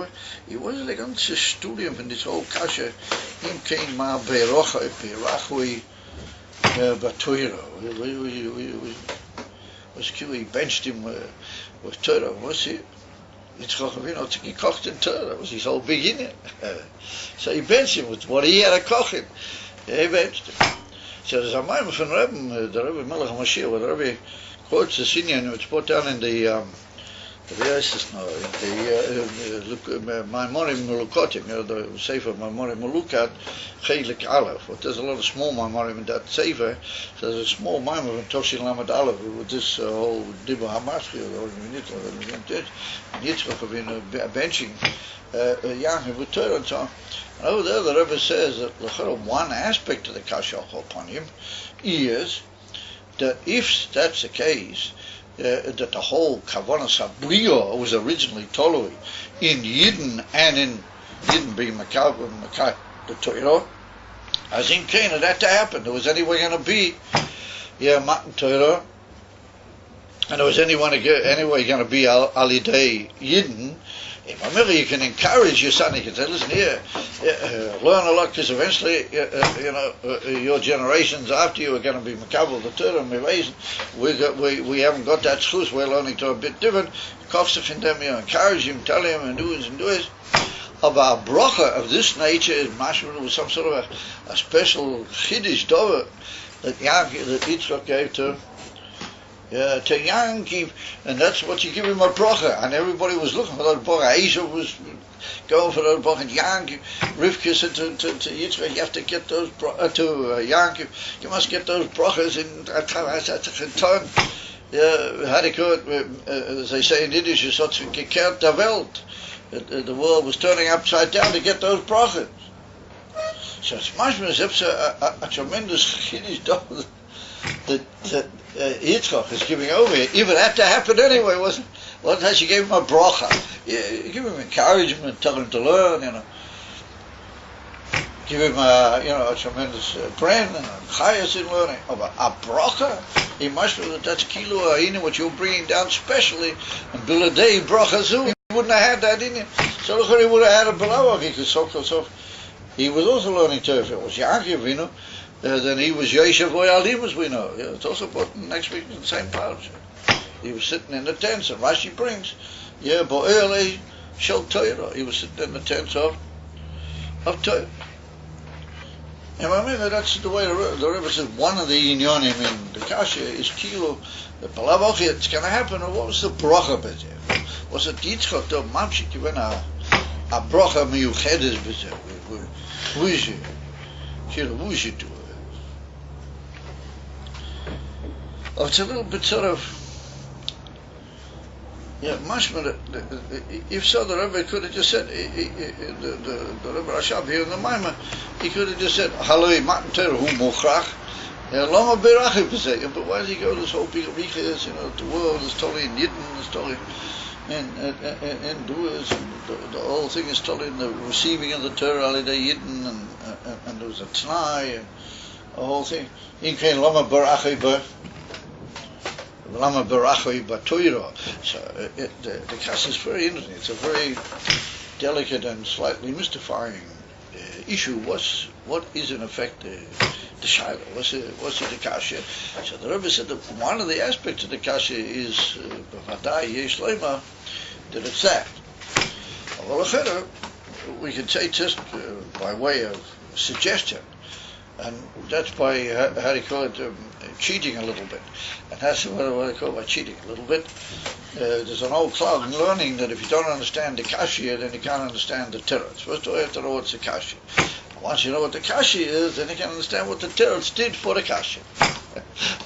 was like a studium von this whole kasha. Im kein ma berocha berachui batoira. He benched him with Torah. Was he? Yitzchak Avinu had gekocht in Torah. That was his whole beginning. So he benched him with what he had to kochen. He benched him. So there's a maimah from the Rebbe Melech HaMashiach, where the Rebbe quotes the Sinyan, it's put down in the Maimorim Melukotim, the Sefer Maimorim Melukat, Chelik Aleph. There's a lot of small Maimorim in that Sefer. So there's a small Maimor in Toshin Lamed Aleph with this whole Dibur HaMashchi, Yitzchak Avinu benching Yankee with Torah and so on. And over there the Rebbe says that one aspect of the Kashach upon him is that if that's the case, that the whole Kavanas HaBriya was originally Tolui in Yidden and in Yidden being Makai, the Torah, as in Canaan, that to happen. There was anyway going to be, Matan Torah, and there was anyway going to be Alidei Yidden. You can encourage your son. You can say, "Listen here, learn a lot, because eventually, your generations after you are going to be makabel the Torah and we haven't got that schus. We're learning to a bit different. Kofsef in them, encourage him, tell him, and do it. About bracha of this nature is mashma with some sort of a special chiddush dover that Yitzchak gave to Yankee, and that's what you give him a bracha, and everybody was looking for that bracha. Esau was going for that bracha, and Yankee, Rivka said to Yitzchak, you have to get those to Yankee, you must get those brachas in Chatan. How do you call it? As they say in Yiddish, it's such gekehrt der Welt. The world was turning upside down to get those brachas. So it's much as if a tremendous chiddush dover Yitzchak is giving over here. If it had to happen anyway, wasn't that she gave him a bracha? You give him encouragement, tell him to learn, give him a tremendous brain and chayas in learning. But a bracha, he must know that's kilo ha'ina, what you're bringing down specially, and biladei bracha zu, he wouldn't have had that in him. So look, he would have had a belawach, he could so. He was also learning Torah. If it was Yaakov, then he was Yoshev Oyalim, as we know. It's also put next week in the same parasha. He was sitting in the tents, and Rashi brings, Bo'ele Shel Torah. He was sitting in the tents of Torah. And I mean, that's the way the Rebbe says, one of the inyonim in the kasha is kilo, the palavach, it's going to happen. What was the bracha b'zeh? Was it Yitzchak, the mamshik, even a bracha miyuchedes b'zeh? Wuji to it. It's a little bit sort of, mashma. If so, the Rebbe could have just said, the Rebbe Rashab here in the Maimah, he could have just said, Haloi matan Torah hu mochrach, lama berachiv b'zeh. But why does he go this whole big riches, the world is totally in Yidden, is totally and doers, and the whole thing is totally in the receiving of the Torah alidei Yidden, and there was a Tanai, and the whole thing. In kein lama berachoi b'Torah. So the case is very interesting. It's a very delicate and slightly mystifying issue. What is in effect the shaila? What's the kasha? So the Rebbe said that one of the aspects of the kasha is b'vadai yesh lema, that it's that. We can say just by way of suggestion, and that's by how do you call it, cheating a little bit. And that's what I call by cheating a little bit. There's an old cloud in learning that if you don't understand the kasha, then you can't understand the teretz. First of all, you have to know what's the kasha. Once you know what the kasha is, then you can understand what the teretz did for the kasha.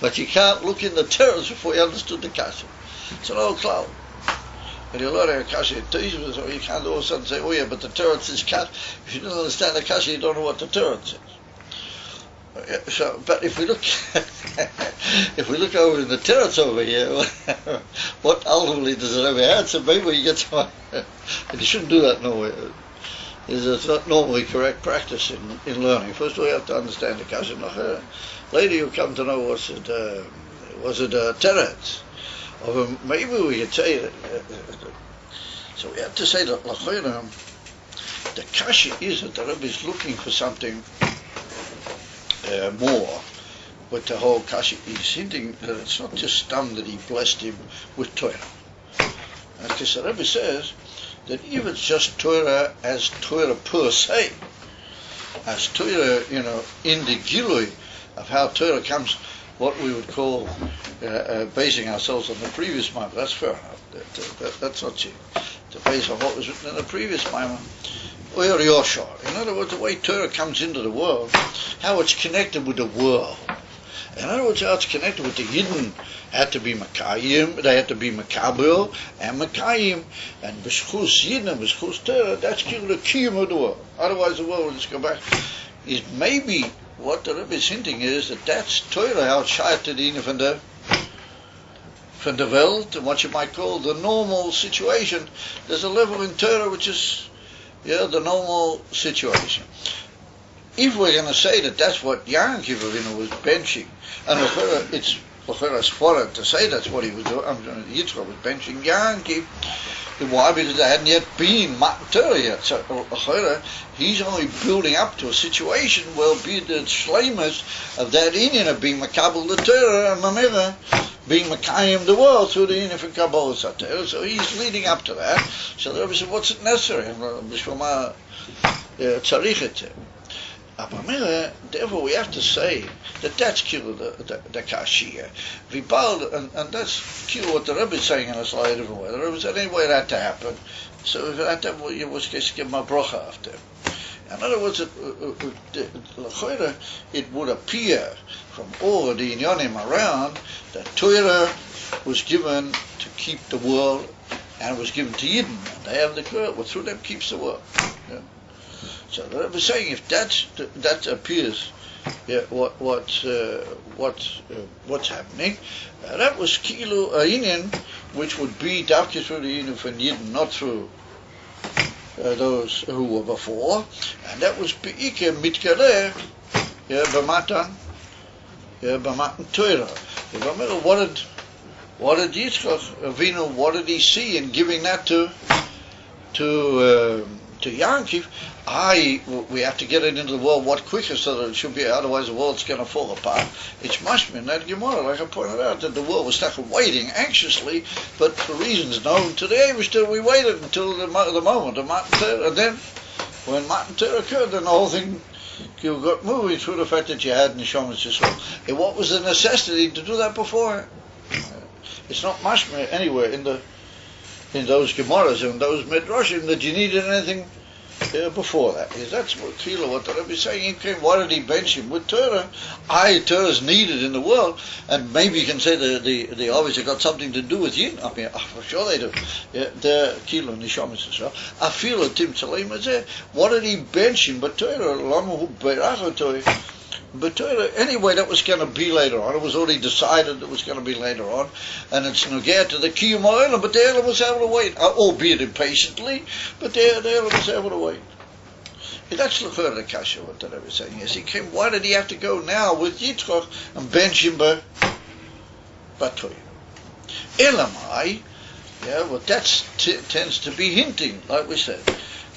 But you can't look in the teretz before you understood the kasha. It's an old cloud. When you learn a kasha in Tishba, so you can't all of a sudden say, oh yeah, but the teretz is kasha. If you don't understand the kasha, you don't know what the teretz is. So, but if we look over in the teretz over here, what ultimately does it ever have? So maybe you get to, and you shouldn't do that nowhere. It's not normally correct practice in learning. First of all, you have to understand the kasha. Later you come to know was it teretz, or maybe we could say that. So we have to say that the kasha is that the Rebbe is looking for something more. But the whole kasha is hinting that it's not just stam that he blessed him with Torah. Because the Rebbe says that if it's just Torah as Torah per se, as Torah, in the gilui of how Torah comes, what we would call basing ourselves on the previous Maimah, that's fair enough. That's not cheap. To base on what was written in the previous Maimah. In other words, the way Torah comes into the world, how it's connected with the world. In other words, how it's connected with the Yidden had to be Makayim, they had to be Makabel and Makayim, and B'shchus Yidden, B'shchus Torah, that's the kiyum of the world. Otherwise the world will just go back. Is maybe what the Rebbe is hinting is that that's Torah, how it's shayat from the Welt, and what you might call the normal situation. There's a level in Torah which is the normal situation. If we're going to say that that's what Yaakov was benching, and it's for to say that's what he was doing, Yitzchak was benching Yaakov. Why? Because they hadn't yet been Matan Torah yet. So he's only building up to a situation where be the shleimus of that Indian of being Makabel the Torah and Mamira being Makayim the world through the Indian of Kabbalah Torah. So he's leading up to that. So the Rebbe said, what's it necessary? Therefore we have to say that that's kilo the kashia. And that's kilo what the Rebbe is saying in a slightly different way. The Rebbe said anyway it had to happen. So if it had to happen, you was going to give him a bracha after. In other words, it would appear from all of the inyanim around that Torah was given to keep the world and was given to Yidden. And they have the Torah, well, through them keeps the world. Yeah. So the Rebbe is saying if that appears what's happening. That was kilu Inyan, which would be dafki through the Inyan for Yidden, not through those who were before, and that was beike mitkareh, b'matan Torah. What did Yitzchak Avinu? What did he see in giving that to Yankiv? We have to get it into the world what quicker so that it should be, otherwise the world's going to fall apart. It's mashmin that Gemara, like I pointed out, that the world was stuck waiting anxiously, but for reasons known to the Eibishter, we waited until the moment of Matan Torah, and then when Matan Torah occurred, then the whole thing got moving through the fact that you had Neshamas Yisrael. And what was the necessity to do that before? It's not mashmin anywhere in those Gemaras and those Midrashim that you needed anything before that. That's what the Rebbe is saying. Why did he bench him with Torah? Torah is needed in the world, and maybe you can say the obviously got something to do with Yin. I mean, for sure they do. The Kilo Nishamas Yisrael. I feel it. Tim Tzaleim is there. What did he bench him? But Torah, Lamu Berach Torah. But anyway, that was going to be later on. It was already decided it was going to be later on. And it's nogea to the Kiyum Ha'olam, but the Elam was able to wait, albeit impatiently, but the Elam was able to wait. That's the kasha, what the Rebbe is saying. Yes, he came, why did he have to go now with Yitzchak and bench him by Torah? Elamai, that tends to be hinting, like we said,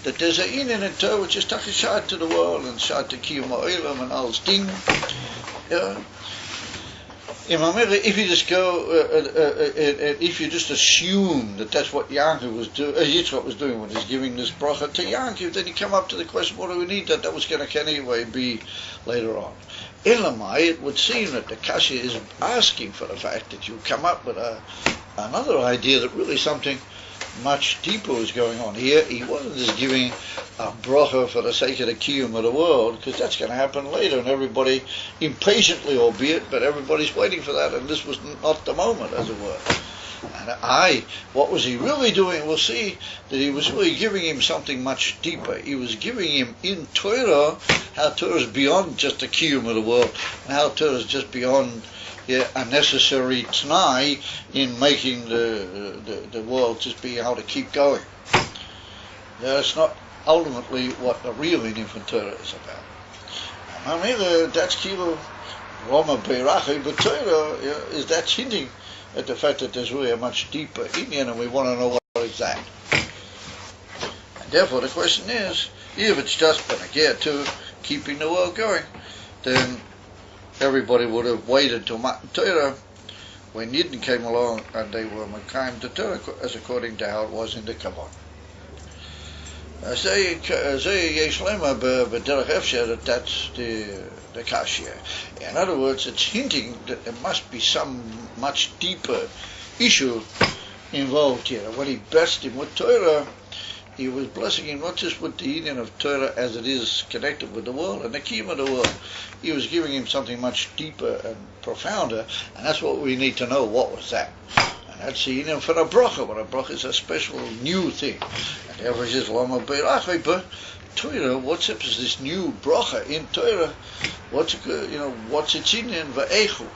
that there's an in Torah which is takashad to the world and shad to Kiyum Ha'olam and all thing. If you just go, if you just assume that that's what Yankov was doing, Yitzchak was doing when he's giving this bracha to Yankov, then you come up to the question, what do we need? That was going to anyway be later on. Elamai, it would seem that the Kasha is asking for the fact that you come up with another idea that really something much deeper was going on here. He wasn't just giving a bracha for the sake of the kiyum of the world, because that's going to happen later, and everybody, impatiently albeit, but everybody's waiting for that, and this was not the moment, as it were. And what was he really doing? We'll see that he was really giving him something much deeper. He was giving him in Torah how Torah is beyond just the kiyum of the world, and how Torah is just beyond a necessary t'nai in making the world just be able to keep going. That's not ultimately what the real meaning for Torah is about. I mean, that's kilo Roma Beirachi, but Torah is that's hinting at the fact that there's really a much deeper Indian, and we want to know what is that. And therefore, the question is, if it's just been a gear to keeping the world going, then everybody would have waited till Matan Torah when Yidden came along and they were Mekayim to Torah, as according to how it was in the Kabbalah. That's the Kashya. In other words, it's hinting that there must be some much deeper issue involved here. When he blessed him with Torah, he was blessing him not just with the union of Torah as it is connected with the world and the kiyum of the world. He was giving him something much deeper and profounder, and that's what we need to know. What was that? And that's the union for a bracha. But a bracha is a special new thing. And therefore he says, Lama Beirachi, but Torah, what's up is this new bracha in Torah? What's its union? Va'echu.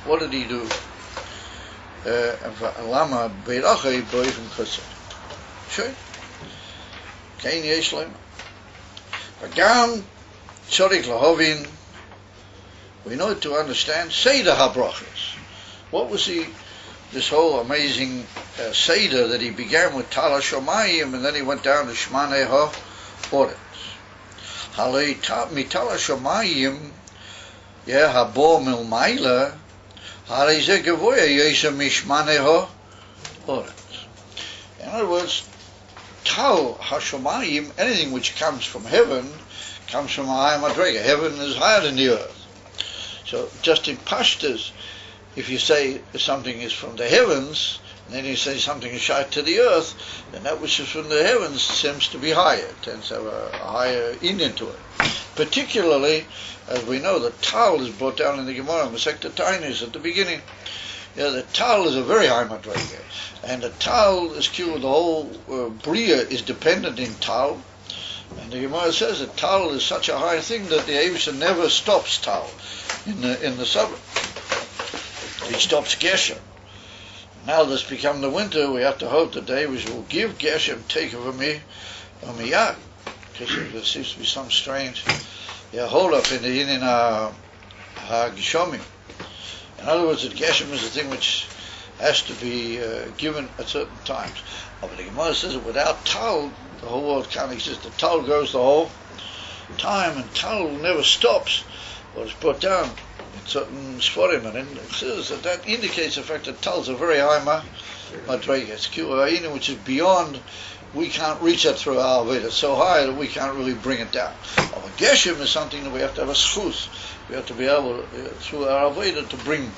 What did he do? Lama Beirachi boivim chesed. Sure. Kein yesh lema. V'gam tzorich lahovin. We know to understand Seder HaBrachos. What was this whole amazing Seder that he began with Tal HaShomayim and then he went down to Shmanei HaOretz. Halei Tal HaShomayim Habo Milmaila Halei Ze Gevoya Yesha Mishmanei HaOretz. In other words, Tal HaShomayim, anything which comes from heaven, comes from a higher madrega. Heaven is higher than the earth. So just in Pashtas, if you say something is from the heavens, and then you say something is shy to the earth, then that which is from the heavens seems to be higher. It tends to have a higher inyan to it. Particularly, as we know, the Tal is brought down in the Gemara, Masechta Tainis at the beginning. The Tal is a very high madrega, and the Tal is killed. The whole Bria is dependent in Tal, And the Gemara says that Tal is such a high thing that the Eibusha never stops Tal in the summer. He stops Geshem. Now that's become the winter, we have to hope that the Eibusha will give Geshem take over me yard. Because there seems to be some strange hold up in the Gishomim. In other words, that Geshem is a thing which has to be given at certain times. But the Gemara says that without Tal, the whole world can't exist. The Tal goes the whole time, and Tal never stops. What is brought down in certain Sforim, and it says that indicates the fact that Tal is a very high madrega. It's Ki'u'ayinu, which is beyond. We can't reach it through our Avodah. It's so high that we can't really bring it down. But Geshem is something that we have to have a schus. We have to be able, through our Avodah, to bring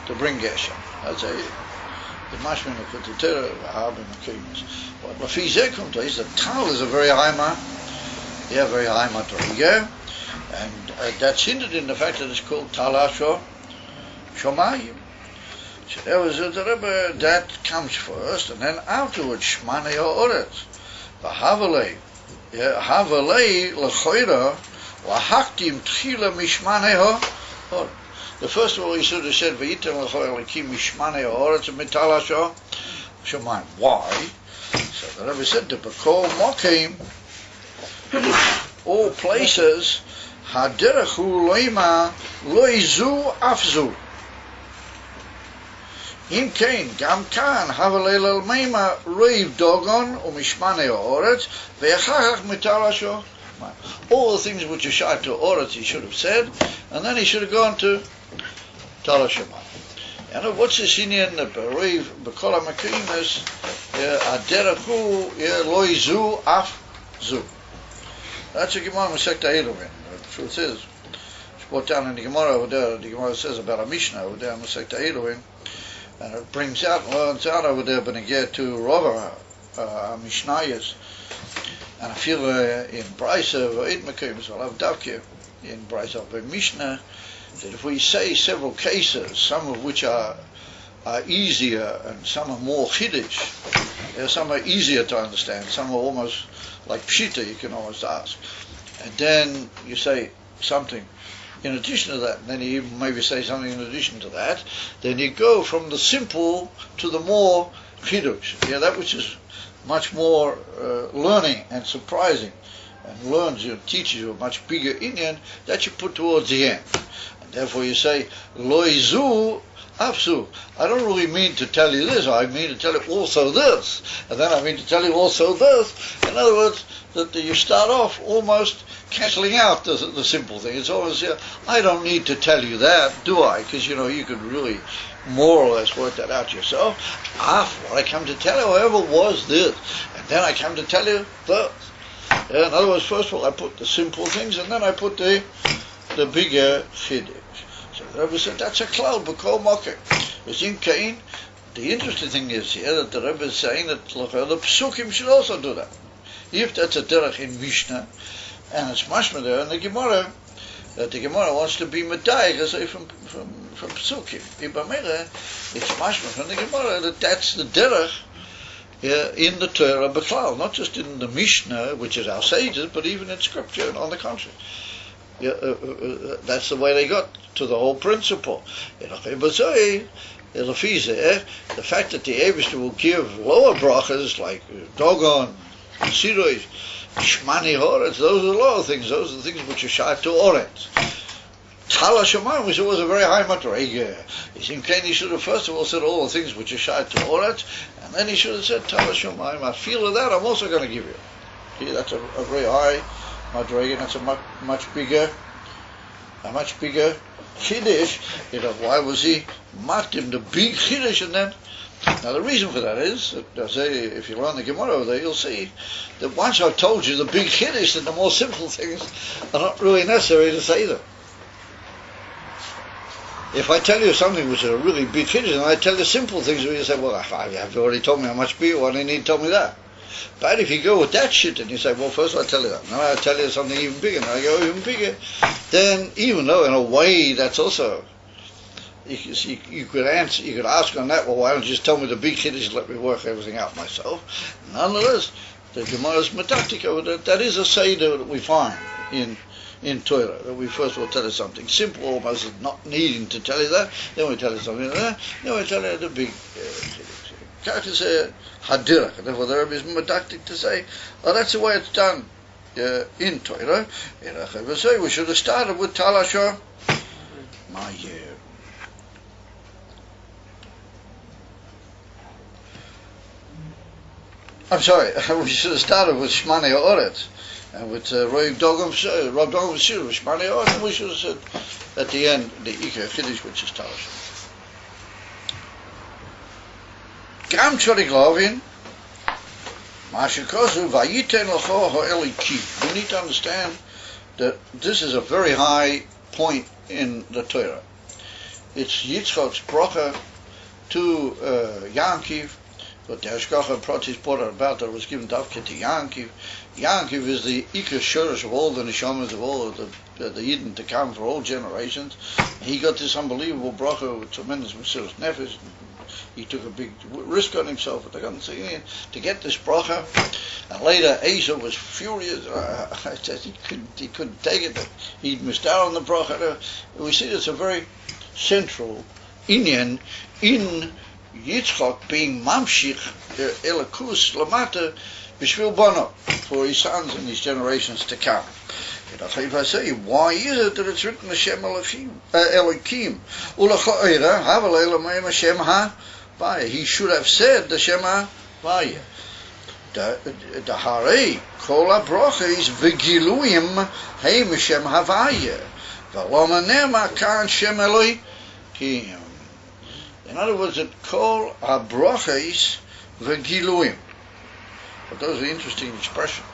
Geshem. That's the mashmin of the Torah, Harabim Akimis. But Rafi Zekum is that Tal is a very high madrega, and that's hinted in the fact that it's called Tal Shomayim. So there was the Rebbe, that comes first, and then afterwards Shmanei Ha'oretz. The Havalei L'choira L'haktim Tchila Mishmanei Ha'oretz. The first of all, he should have said V'yitem L'choira L'kim Mishmanei Ha'oretz Mital Shomayim. Why? So the Rebbe said the B'kol Mokim, all places Haderech Hu Loima Loizu Afzu. Im kein gam kan havelel al meima roiv dogon umishmane oretz ve'achach mitarasho. All the things which are shy to oretz he should have said, and then he should have gone to talashomai. And what's this Indian roiv b'kol hamakimis aderachu loizu afzu? That's a Gemara Masechta Eruvin. The truth is, it's brought down in the Gemara over there. The Gemara says about a Mishnah over there in Masechta Eruvin. And it brings out, learns out over there, but again to Rava Mishnayos, and I feel in Brisa of Eid Mekim, so I'll have Davke in Brisa of Mishnah, that if we say several cases, some of which are easier and some are more chiddush, some are easier to understand, some are almost like pshita, you can almost ask, and then you say something in addition to that, and then you even maybe say something in addition to that, then you go from the simple to the more chidush, that which is much more learning and surprising, and teaches you a much bigger Indian, that you put towards the end. And therefore you say, loizu afsu. I don't really mean to tell you this, I mean to tell you also this, and then I mean to tell you also this. In other words, that you start off almost cancelling out the simple thing. It's always, I don't need to tell you that, do I? Because, you could really more or less work that out yourself. What I come to tell you, however, was this. And then I come to tell you this. In other words, first of all, I put the simple things, and then I put the bigger chiddush. So the Rebbe said, that's a cloud, b'kol mokem. It's in Cain. The interesting thing is here that the Rebbe is saying that the Psukim should also do that. If that's a derech in Mishnah, and it's mashma there in the Gemara, that the Gemara wants to be medayik, I say from Psukim. Ibamere, it's mashma from the Gemara that that's the derech in the Torah B'klal, not just in the Mishnah, which is our sages, but even in Scripture, and on the contrary. That's the way they got to the whole principle. The fact that the Eibusha will give lower brachas like Dogon, Sirois, Shmani Horetz, those are the lower things, those are the things which are shy to Oretz. Tal Hashemayim, which was a very high madrega. He should have first of all said all the things which are shy to Oretz, and then he should have said Tal Hashemayim, I feel of that I'm also going to give you. See, that's a very high madrega, that's a much bigger chiddush. Why was he marked him the big chiddush? And then, now the reason for that is, if you learn the Gemara over there, you'll see that once I've told you the big chiddush, then the more simple things are not really necessary to say them. If I tell you something which is a really big chiddush, and I tell you simple things, where you say, well, you've already told me how much bigger, why do you need to tell me that? But if you go with that shit and you say, well, first I'll tell you that, now I'll tell you something even bigger, and I go even bigger, then even though in a way that's also, you could ask on that, well, why don't you just tell me the big chiddush and let me work everything out myself? Nonetheless, the Gemara is medactic over that. That is a seder that we find in Torah, that we first will tell you something simple, almost not needing to tell you that, then we tell you something like that, then we tell you the big Kach is a hadirach, therefore the Rebbe is medactic to say, oh, that's the way it's done in Torah. We should have started with Talasha Mayer. I'm sorry, we should have started with Shmani Oretz and with Roy Dogam Shir, with Shmani Oretz, and we should have said at the end the Iker Chiddush, which is Talasha. Gam Chorik Lovin, Mashikosu Vayiten Locho Ho'eliki. We need to understand that this is a very high point in the Torah. It's Yitzchak's bracha to Yankiv, but the Hashgacha Pratis brought about that was given Davke to Yankiv. Yankiv is the Iker Shurish of all the Neshamas of all of the Yidden to come for all generations. He got this unbelievable bracha with tremendous Mesiras Nefesh. He took a big risk on himself at the Gantzinian to get this bracha, and later Asa was furious. He couldn't take it. He'd missed out on the bracha. We see it's a very central inyan in Yitzchak being mamshich elakus lamata b'shvil bono, for his sons and his generations to come. If I say, why is it that it's written Hashem Elohim, Ulacha'ira, Haval Elohim Hashem Ha-Vaya? He should have said the Hashem Ha-Vaya. The Harei, Kol HaBrocha is V'giluim Heim Hashem Ha-Vaya. V'loma Nema Kan Hashem Elohim. In other words, it Kol HaBrocha is V'giluim. But those are interesting expressions.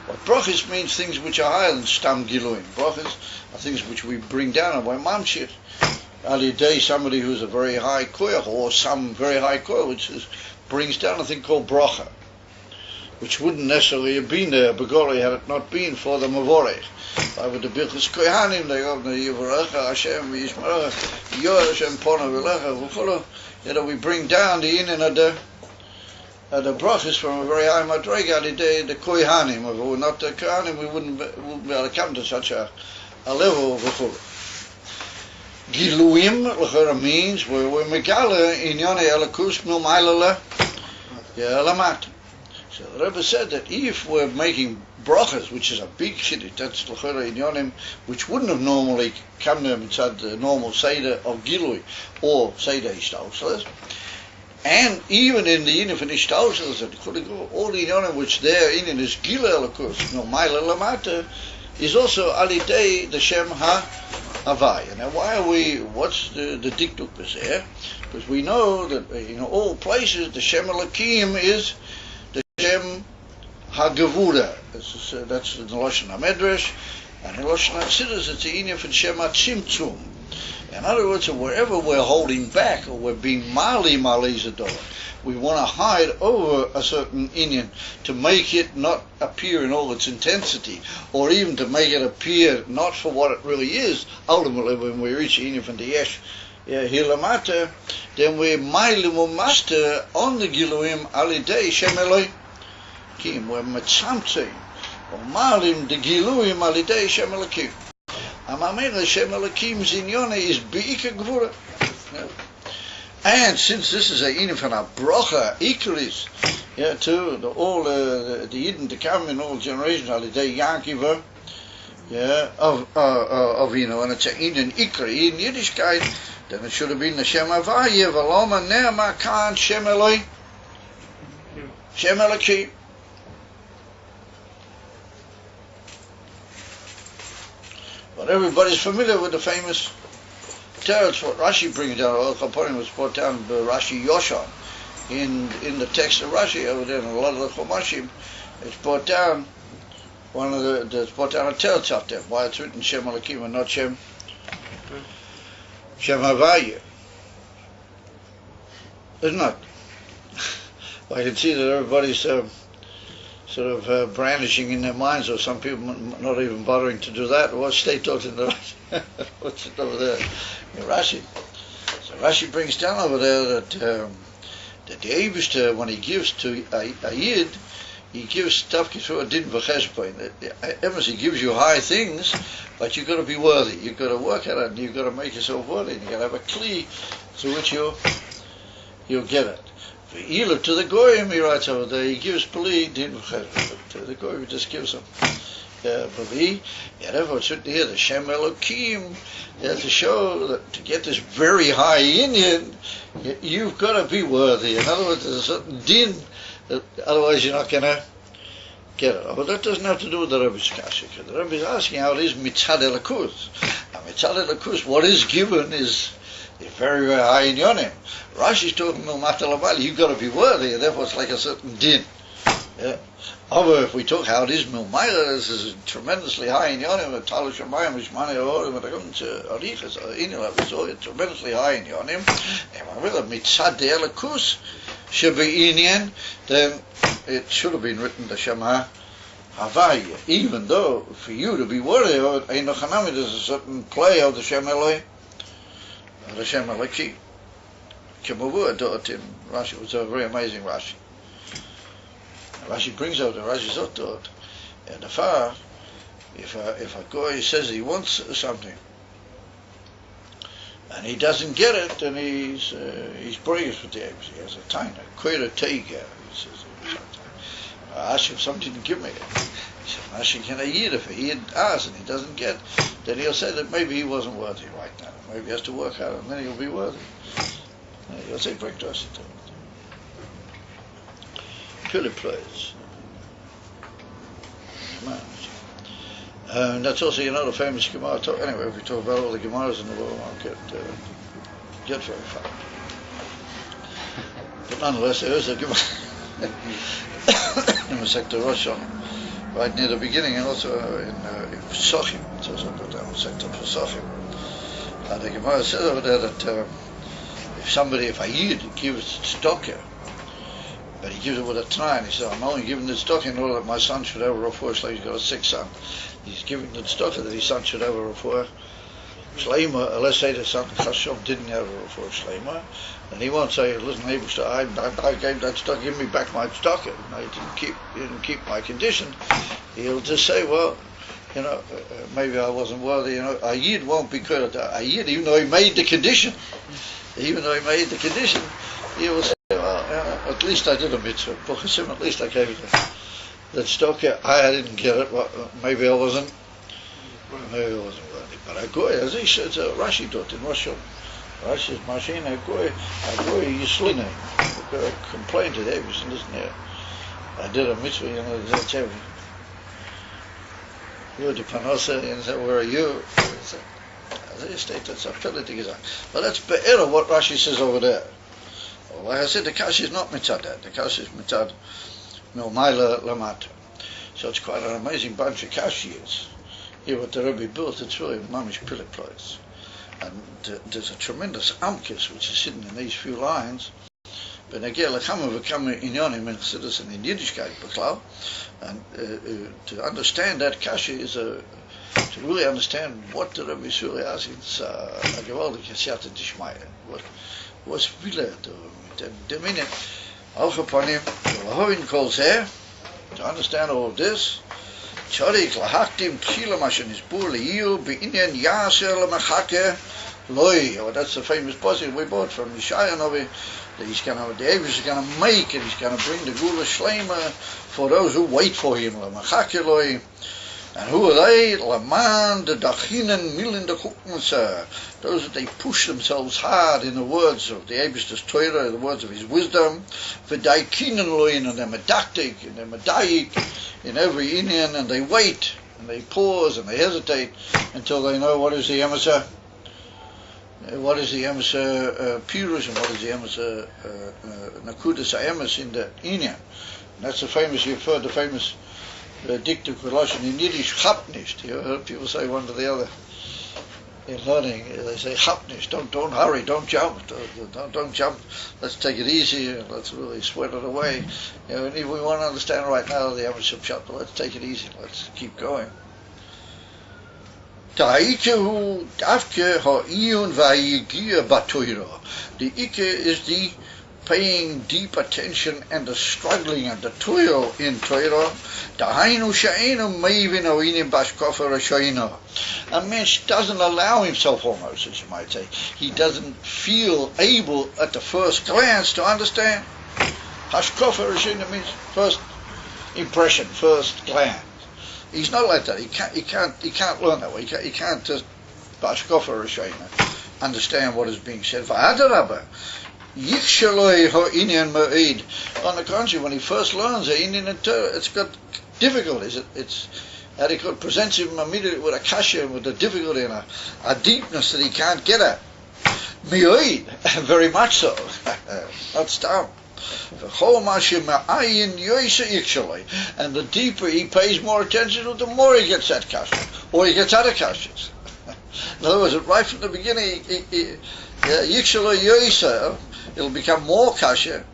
But brachas means things which are higher than stam giluim. Brachas are things which we bring down, and by mamshich, alidei, somebody who's a very high koyach, or some very high koyach, which brings down a thing called bracha, which wouldn't necessarily have been there, begoli, had it not been for the mavorech. By with the birchas kohanim, they go, Yivarecha Hashem, Yishmarecha, Yor Hashem, Pona V'lecha, V'cholo, we bring down the inin of the brachas from a very high madrega, the kohanim. If we were not the kohanim, we wouldn't be able to come to such a level of Giluim, l'chora means we're megala in yonei elakus milmailala lamat. So the Rebbe said that if we're making brachas, which is a big chiddush, that's l'chora in yonim, which wouldn't have normally come to inside the normal seder of Gilui or seder ishtauslas. And even in the Inin for Nishtauslas, all the Inonim which there in is Gila Lakus, no Maila Lamata, is also Alidei the Shem Ha-Havai. Now why are what's the dikduk there? Because we know that in all places the Shem Elokim is the Shem Ha-Gevura. That's in the Lashon HaMedrash, and in Lashon HaChassidus it's the Inin for Shem Ha-Tzimtzum. In other words, wherever we're holding back or we're being mali zador, we want to hide over a certain inyan to make it not appear in all its intensity, or even to make it appear not for what it really is. Ultimately, when we reach inyan from the yesh hilamata, then we're mailim master on the giluim alidei shem Elohim. We're mitzamtzim or malim the giluim alidei shem Elohim. Amamel Hashem Elohim's inyone is be'ika gvura. And since this is a inyan from a bracha, ikaris, to all the Yidden to come in all generations, alidei Yankiva, and it's an inyan ikri in Yiddishkeit, then it should have been the Shem Havaya, V'loma Ne'ema Kan Shem Elohim, Shem Elohim. But everybody's familiar with the famous teretz. What Rashi brings down, Al Chaporim was brought down by Rashi Yoshan in the text of Rashi over there, in a lot of the Chomashim. It's brought down it's brought down a teretz out there. Why it's written Shem Elokim and not Shem Havaya, isn't it? I can see that everybody's sort of brandishing in their minds, or some people not even bothering to do that. What's they taught in the what's it over there in Rashi? So Rashi brings down over there that the Eibishter, when he gives to a Yid, he gives stuff through a din v'cheshbon. He gives you high things, but you've got to be worthy. You've got to work at it, and you've got to make yourself worthy. And you've got to have a kli through which you'll get it. V'ila to the goyim, he writes over there, he gives pli din v'cheshbon. But to the goyim, he just gives them. But therefore, certainly here, the Shem Elokim, to show that to get this very high Indian, you've got to be worthy. In other words, there's a certain din, otherwise you're not going to get it. But that doesn't have to do with the Rebbe's kasha. The Rebbe is asking how it is mitzad elakus. Now, mitzad elakus, what is given is very, very high in Yonim. Rashi is talking about matalabali, you've got to be worthy, and therefore it's like a certain din. Yeah. However, if we talk how it is milmayla, this is tremendously high in Yonim, Talish Shamayim, Mishmane Orim, and Arichas, Inila, we saw it tremendously high in Yonim. And with a mitzad de elakus should be Inyan, then it should have been written the Shema Havaya. Even though for you to be worthy of it, there's a certain play of the Shem Eloi, the Shem Eliki. Kemavua taught him, Rashi was a very amazing Rashi. Rashi brings out the Rashi Zotot, and if a guy says he wants something and he doesn't get it, then he's praised with the Abbas. He has a time, quite a teiga. He says, I ask him something to give me. He said, Rashi, can I eat? If he asks and he doesn't get, then he'll say that maybe he wasn't worthy right now. Maybe he has to work out, and then he'll be worthy. He'll say, bring to us. Philip plays. That's also, the famous Gemara. Anyway, if we talk about all the Gemaras in the world, I won't get very far. But nonetheless, there is a Gemara in the Sector Rosh right near the beginning, and also in Pesachim. It says about that Sector Pesachim. And the Gemara says over there that if a Yid gives tzedakah, but he gives it with a try, and he says, I'm only giving this tzedakah in order that my son should have a refuah, like he's got a sick son. He's giving the tzedakah that his son should have a refuah shleima. Let's say the son Chashov didn't have a refuah shleima, and he won't say, listen, I gave that tzedakah, give me back my tzedakah. He didn't keep my condition. He'll just say, well, maybe I wasn't worthy. A Yid won't be good at that. A Yid, even though he made the condition, he will say, well, at least I did a mitzvah. At least I gave it that tzedakah. I didn't get it. Well, maybe I wasn't worthy. But a goy, as he said, Rashi taught in Rosh Hashanah. Rashi says, Machine, a goy, Yisline. Complained to David, listen here. I did a mitzvah, that's everything. You're the panosa, and said, where are you? As he stated, that's a ability. But that's be'er what Rashi says over there. Like I said, the kasha is not mitzad that. The kasha is mitzad milmayla lamata. So it's quite an amazing bunch of kashas. Here what the Rebbe built, it's really mamish pilit place. And there's a tremendous amkis which is sitting in these few lines. But again, lechama v'kama inyonim in Chassidus and in Yiddishkeit b'klal. And to understand that kasha is to really understand what the Rebbe is really asking. It's a gewaldige siyata dishmaya. What's really the meaning of upon him calls here to understand all of this. Chorik lahaktim tchila mashen is bur leiyu beinyan yasher lemachake loy. That's the famous passage we bought from Yeshaya Novi. That the Avis is going to make, and he's going to bring the gula shleima for those who wait for him. Lemachake loy. And who are they? Laman, the Dachinen, Milin, the Chukmasa. Those that they push themselves hard in the words of the Eibishter's Torah, the words of his wisdom. V'daikinen loin, and they're medactic, and they're medayik in every Inyan, and they wait, and they pause, and they hesitate until they know what is the Emesa, Pirush, and what is the Emesa Nakudas Emes in the Inyan. And that's the famous, you've heard the famous dictum Colossian in Yiddish, chap nicht. You heard people say one to the other in learning. They say chap nicht. Don't hurry. Don't jump. Don't jump. Let's take it easy and let's really sweat it away. And if we want to understand right now the Amish chapter, let's take it easy. Let's keep going. The Ike is the paying deep attention and the struggling and the toil in Torah. A man doesn't allow himself, almost, as you might say. He doesn't feel able at the first glance to understand. Hashkafa Rishayna means first impression, first glance. He's not like that. He can't learn that way. He can't just Hashkafa Rishayna understand what is being said. V'adarabah, yikshaloi ha'inyan ma'id. On the contrary, when he first learns the Indian and Torah, it's got difficulties. It's that he presents him immediately with a kasha, with a difficulty and a deepness that he can't get at. Mi'id, very much so. That's down. And the deeper he pays more attention to, the more he gets that kasha, or he gets other kashas. In other words, right from the beginning, it'll become more kasha.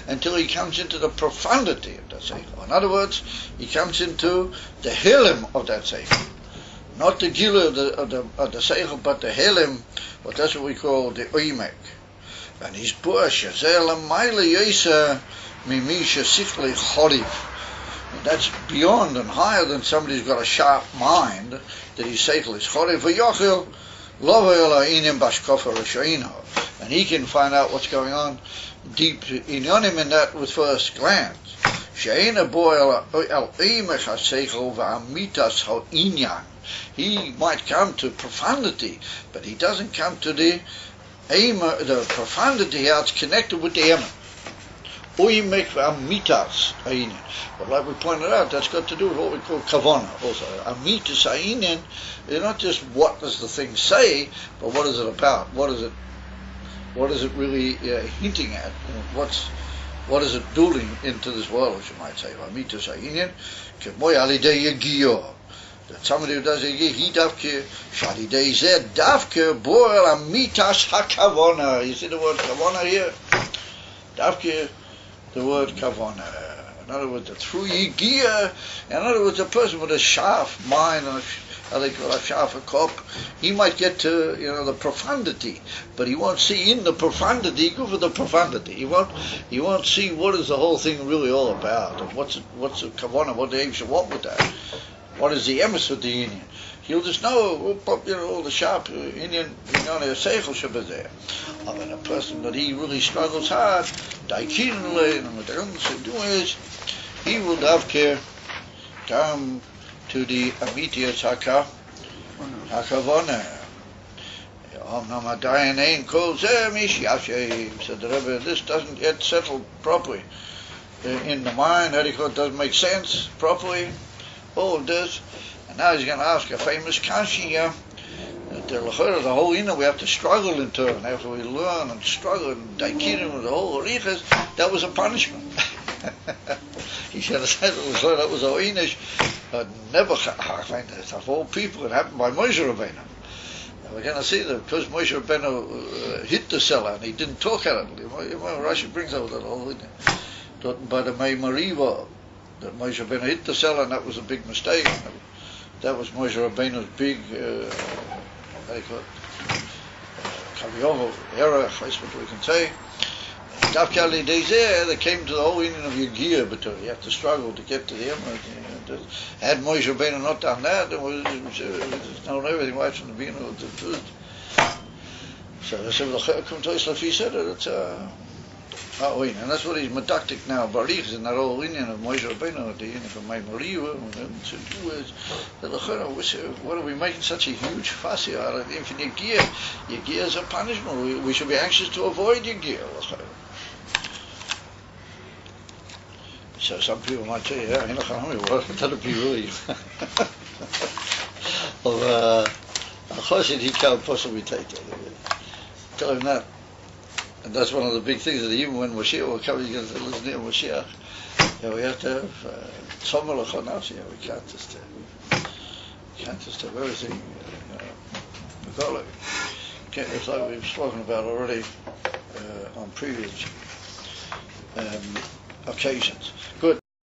Until he comes into the profundity of that seichel. In other words, he comes into the helim of that seichel. Not the gila of the seichel, but the helim, but that's what we call the oimek. And he's bush, that's beyond and higher than somebody who's got a sharp mind, that his seichel is choriv. And he can find out what's going on deep inyonim in that with first glance. He might come to profundity, but he doesn't come to the profundity how it's connected with the emet. But like we pointed out, that's got to do with what we call kavana also. Amitas ha'inyan is not just what does the thing say, but what is it about? What is it really hinting at? What is it building into this world, as you might say? Amitas ha'inyan k'moy alidei yagiyah. That somebody who does yagiyah, he davke shalidei zeh davke boel amitas ha'kavana. You see the word kavana here? Davke, the word kavana. In other words, through yigiyah, in other words, a person with a sharp mind and how they call a sharp cup, he might get to the profundity, but he won't see in the profundity. Go for the profundity. He won't see what is the whole thing really all about, and what's the kavana, what the aim should want with that. What is the emes with the Indian? He'll just know, all the sharp Indian, seichel should be there. And a person that he really struggles hard, daikinle, and what the others should do is, he will davke come to the amitiyas hakavona. Said the Rebbe, this doesn't yet settle properly in the mind. It doesn't make sense properly. All of this, and now he's going to ask a famous kasha. The whole inner we have to struggle into, and after we learn and struggle and daikirim with the whole arichas, that was a punishment. He should have said that was a inish, never of all people. It happened by Moshe Rabbeinu. And we're going to see that because Moshe Rabbeinu hit the cellar and he didn't talk at it. Rashi brings out that whole thing. By the Meimariva, that Moshe Rabbeinu hit the cellar, and that was a big mistake. That was Moshe Rabbeinu's big, Kaviyov error, that's what we can say. Davkali Dezeh, they came to the whole meaning of Yagiyah, but you have to struggle to get to the emerald. Had Moshe Rabbeinu not done that, it was known everything right from the beginning of the truth. So they said, he said it, and that's what he's medactic now. Barich is in that whole union of Moshe Rabbeinu, the union of Maimariva, and to do is what are we making such a huge fuss here out of the infinite Yagiyah? Yagiyah is a punishment. We should be anxious to avoid Yagiyah. So some people might say, what that'll be really of a choshed he can't possibly take it. Tell him that. And that's one of the big things, that even when Moshiach will come, you're going to listen to Moshiach. We have to have tzomah l'chonav. We can't just have everything. It's like we've spoken about already on previous occasions. Good.